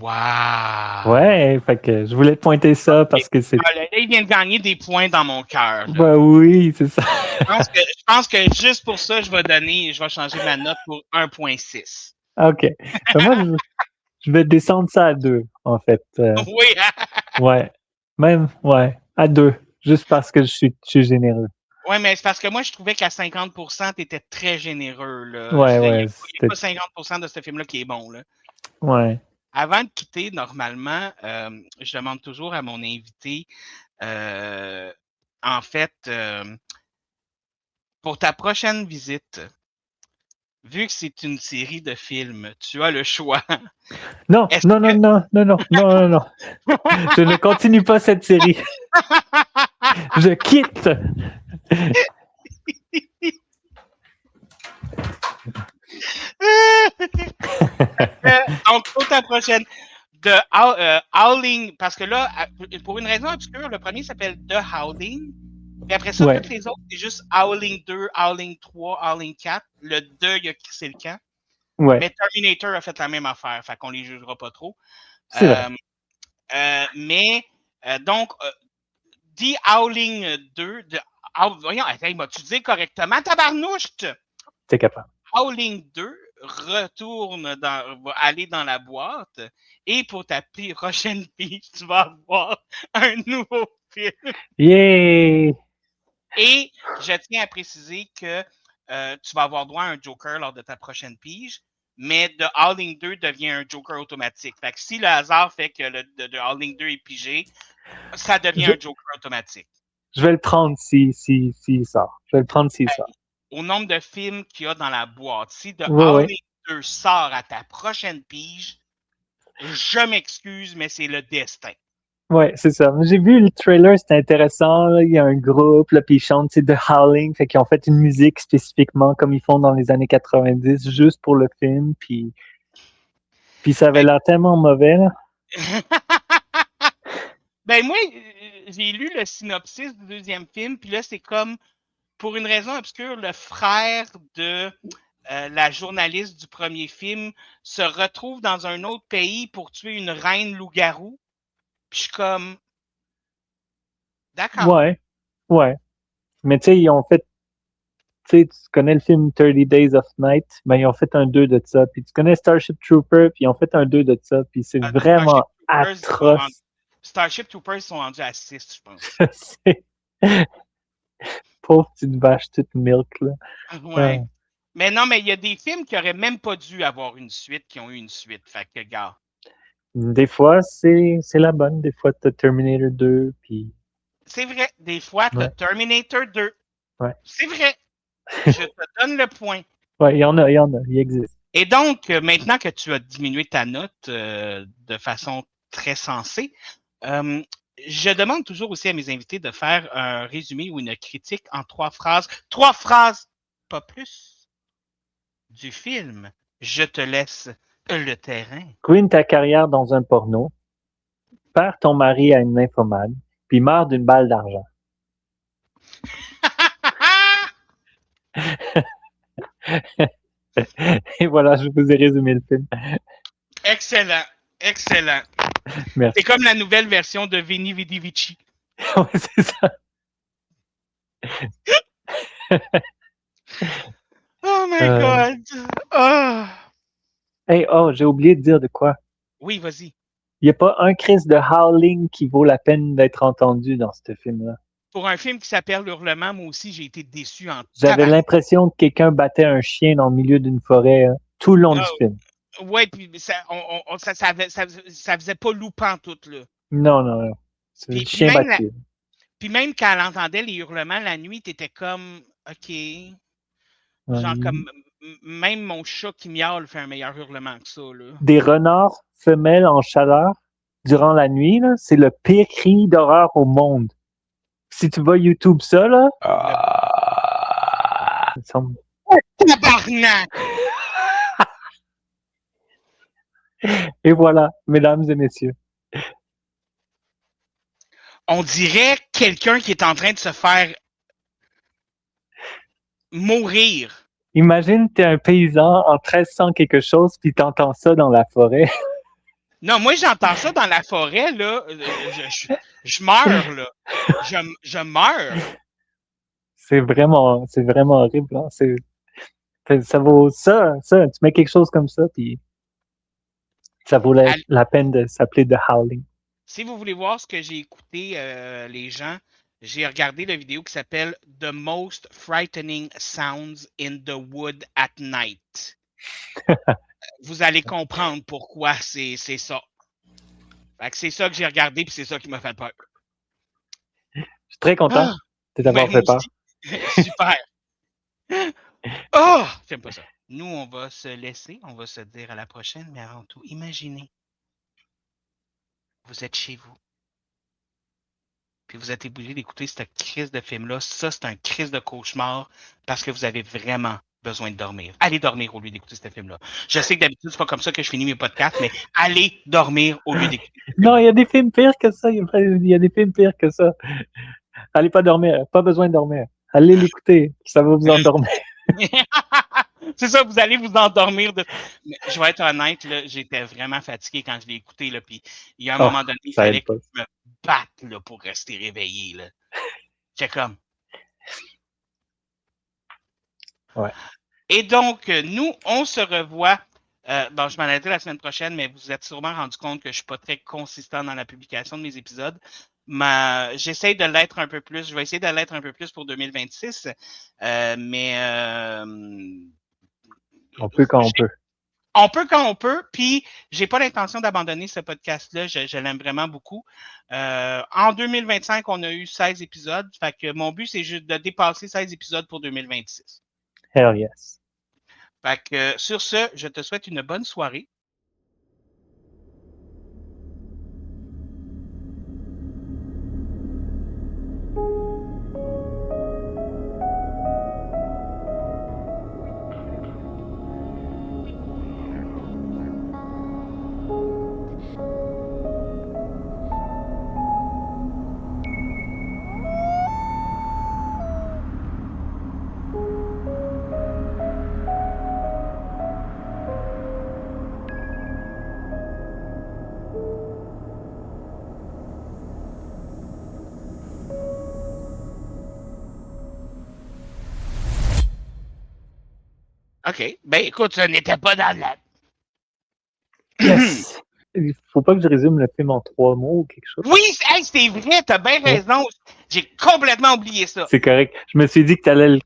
A: Wow!
B: Ouais, fait que je voulais te pointer ça parce que c'est...
A: Là, il vient de gagner des points dans mon cœur.
B: Ben oui, c'est ça.
A: Je pense que juste pour ça, je vais changer ma note pour 1.6.
B: OK. Ben moi, je vais descendre ça à 2, en fait.
A: Oui!
B: Ouais. Même, ouais, à 2. Juste parce que je suis généreux.
A: Oui, mais c'est parce que moi, je trouvais qu'à 50%, tu étais très généreux. Là.
B: Ouais,
A: Il
B: ouais.
A: n'y a pas 50% de ce film-là qui est bon. Là.
B: Ouais.
A: Avant de quitter, normalement, je demande toujours à mon invité, en fait, pour ta prochaine visite, vu que c'est une série de films, tu as le choix.
B: Non,
A: Est-ce
B: non, non, non, non, non, non, non, non. Je ne continue pas cette série. Je quitte.
A: Donc, pour ta prochaine, Howling, parce que là, pour une raison obscure, le premier s'appelle The Howling. Puis après ça,
B: Ouais.
A: toutes les autres, c'est juste Howling 2, Howling 3, Howling 4. Le 2, il a crissé le camp.
B: Ouais,
A: Mais Terminator a fait la même affaire, fait qu'on les jugera pas trop.
B: c'est vrai.
A: Donc, The Howling 2, voyons, attends, m'as-tu dit correctement, tabarnouche?
B: T'es capable.
A: Howling 2 va aller dans la boîte et pour ta prochaine pige, tu vas avoir un nouveau film.
B: Yay!
A: Et je tiens à préciser que tu vas avoir droit à un Joker lors de ta prochaine pige, mais The Howling 2 devient un Joker automatique. Fait que si le hasard fait que The Howling 2 est pigé, ça devient un Joker automatique.
B: Je vais le prendre s'il sort. Je vais le prendre s'il sort.
A: Au nombre de films qu'il y a dans la boîte, si The
B: Ouais,
A: Howling 2 sort à ta prochaine pige, je m'excuse, mais c'est le destin.
B: Ouais, c'est ça. J'ai vu le trailer, c'était intéressant. Là. Il y a un groupe, là, puis ils chantent, c'est The Howling. Fait qu'ils ont fait une musique spécifiquement comme ils font dans les années 90, juste pour le film. Puis ça avait l'air tellement mauvais, là.
A: Ben moi, j'ai lu le synopsis du deuxième film, puis là, c'est comme, pour une raison obscure, le frère de la journaliste du premier film se retrouve dans un autre pays pour tuer une reine loup-garou. Puis je suis comme, d'accord.
B: Ouais. Mais tu sais, ils ont fait, tu sais, tu connais le film 30 Days of Night, ben ils ont fait un 2 de ça. Puis tu connais Starship Trooper, puis ils ont fait un 2 de ça. Puis c'est vraiment atroce.
A: Starship Troopers sont rendus à 6, je pense.
B: Pauvre petite vache toute milk, là.
A: Ouais. Mais non, mais il y a des films qui auraient même pas dû avoir une suite, qui ont eu une suite. Fait que, gars.
B: Des fois, c'est la bonne. Des fois, t'as Terminator 2, puis...
A: C'est vrai. Des fois, t'as Terminator 2.
B: Ouais.
A: C'est vrai. Je te donne le point.
B: Ouais, il y en a, il existe.
A: Et donc, maintenant que tu as diminué ta note de façon très sensée, je demande toujours aussi à mes invités de faire un résumé ou une critique en 3 phrases. 3 phrases, pas plus, du film. Je te laisse le terrain.
B: Ruine ta carrière dans un porno, perds ton mari à une nymphomane, puis meurs d'une balle d'argent. Et voilà, je vous ai résumé le film.
A: Excellent, excellent.
B: Merci.
A: C'est comme la nouvelle version de Veni Vidi Vici.
B: Ouais, c'est ça.
A: Oh my God! Oh.
B: Hey, oh, j'ai oublié de dire de quoi.
A: Oui, vas-y.
B: Il n'y a pas un cri de howling qui vaut la peine d'être entendu dans ce film-là.
A: Pour un film qui s'appelle L'Hurlement, moi aussi, j'ai été déçu en
B: J'avais
A: tabac.
B: l'impression que quelqu'un battait un chien dans le milieu d'une forêt tout le long du film.
A: Ouais, puis ça faisait pas loupant tout, là.
B: Non. C'est le chien battu.
A: Puis même quand elle entendait les hurlements la nuit, t'étais comme, OK. Genre comme, même mon chat qui miaule fait un meilleur hurlement que ça, là.
B: Des renards femelles en chaleur durant la nuit, là, c'est le pire cri d'horreur au monde. Si tu vas YouTube ça, là...
A: Tabarnak!
B: Et voilà, mesdames et messieurs.
A: On dirait quelqu'un qui est en train de se faire mourir.
B: Imagine, t'es un paysan en 1300 quelque chose, puis t'entends ça dans la forêt.
A: Non, moi, j'entends ça dans la forêt, là. Je meurs, là. Je meurs.
B: C'est vraiment horrible. Hein? Ça vaut ça. Tu mets quelque chose comme ça, puis ça vaut la peine de s'appeler The Howling.
A: Si vous voulez voir ce que j'ai écouté, les gens, j'ai regardé la vidéo qui s'appelle The Most Frightening Sounds in the Wood at Night. Vous allez comprendre pourquoi c'est ça. Fait que c'est ça que j'ai regardé, puis c'est ça qui m'a fait peur.
B: Je suis très content de t'avoir fait peur.
A: Super. Oh! J'aime pas ça. Nous, on va se laisser, on va se dire à la prochaine, mais avant tout, imaginez, vous êtes chez vous, puis vous êtes obligé d'écouter cette crise de film-là. Ça, c'est un crise de cauchemar parce que vous avez vraiment besoin de dormir. Allez dormir au lieu d'écouter ce film-là. Je sais que d'habitude, c'est pas comme ça que je finis mes podcasts, mais allez dormir au lieu d'écouter ce film-là.
B: Non, il y a des films pires que ça. Il y a des films pires que ça. Allez pas dormir. Pas besoin de dormir. Allez l'écouter. Ça va vous endormir.
A: C'est ça, vous allez vous endormir. Mais je vais être honnête, là, j'étais vraiment fatigué quand je l'ai écouté. Là, puis il y a un moment donné, il fallait que je me batte là, pour rester réveillé. Là. J'étais comme.
B: Ouais.
A: Et donc, nous, on se revoit. Bon, je m'en ai dit la semaine prochaine, mais vous êtes sûrement rendu compte que je ne suis pas très consistant dans la publication de mes épisodes. Mais j'essaie de l'être un peu plus. Je vais essayer de l'être un peu plus pour 2026.
B: On peut quand on peut.
A: On peut quand on peut, puis j'ai pas l'intention d'abandonner ce podcast-là. Je l'aime vraiment beaucoup. En 2025, on a eu 16 épisodes. Fait que mon but, c'est juste de dépasser 16 épisodes pour 2026.
B: Hell yes.
A: Fait que sur ce, je te souhaite une bonne soirée. OK. Ben écoute, ça n'était pas dans la...
B: Yes! Il faut pas que je résume le film en 3 mots ou quelque chose.
A: Oui, hey, c'est vrai, t'as bien raison. J'ai complètement oublié ça.
B: C'est correct. Je me suis dit que tu allais le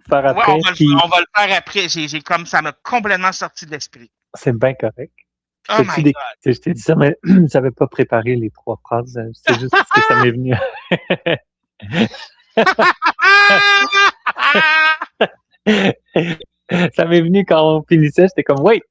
B: faire après.
A: Ouais, on va le faire après. J'ai comme ça m'a complètement sorti de l'esprit.
B: C'est bien correct.
A: Oh my God.
B: Je t'ai dit ça, mais je n'avais pas préparé les 3 phrases. C'est juste parce que ça m'est venu. Ça m'est venu quand on finissait. J'étais comme, wait,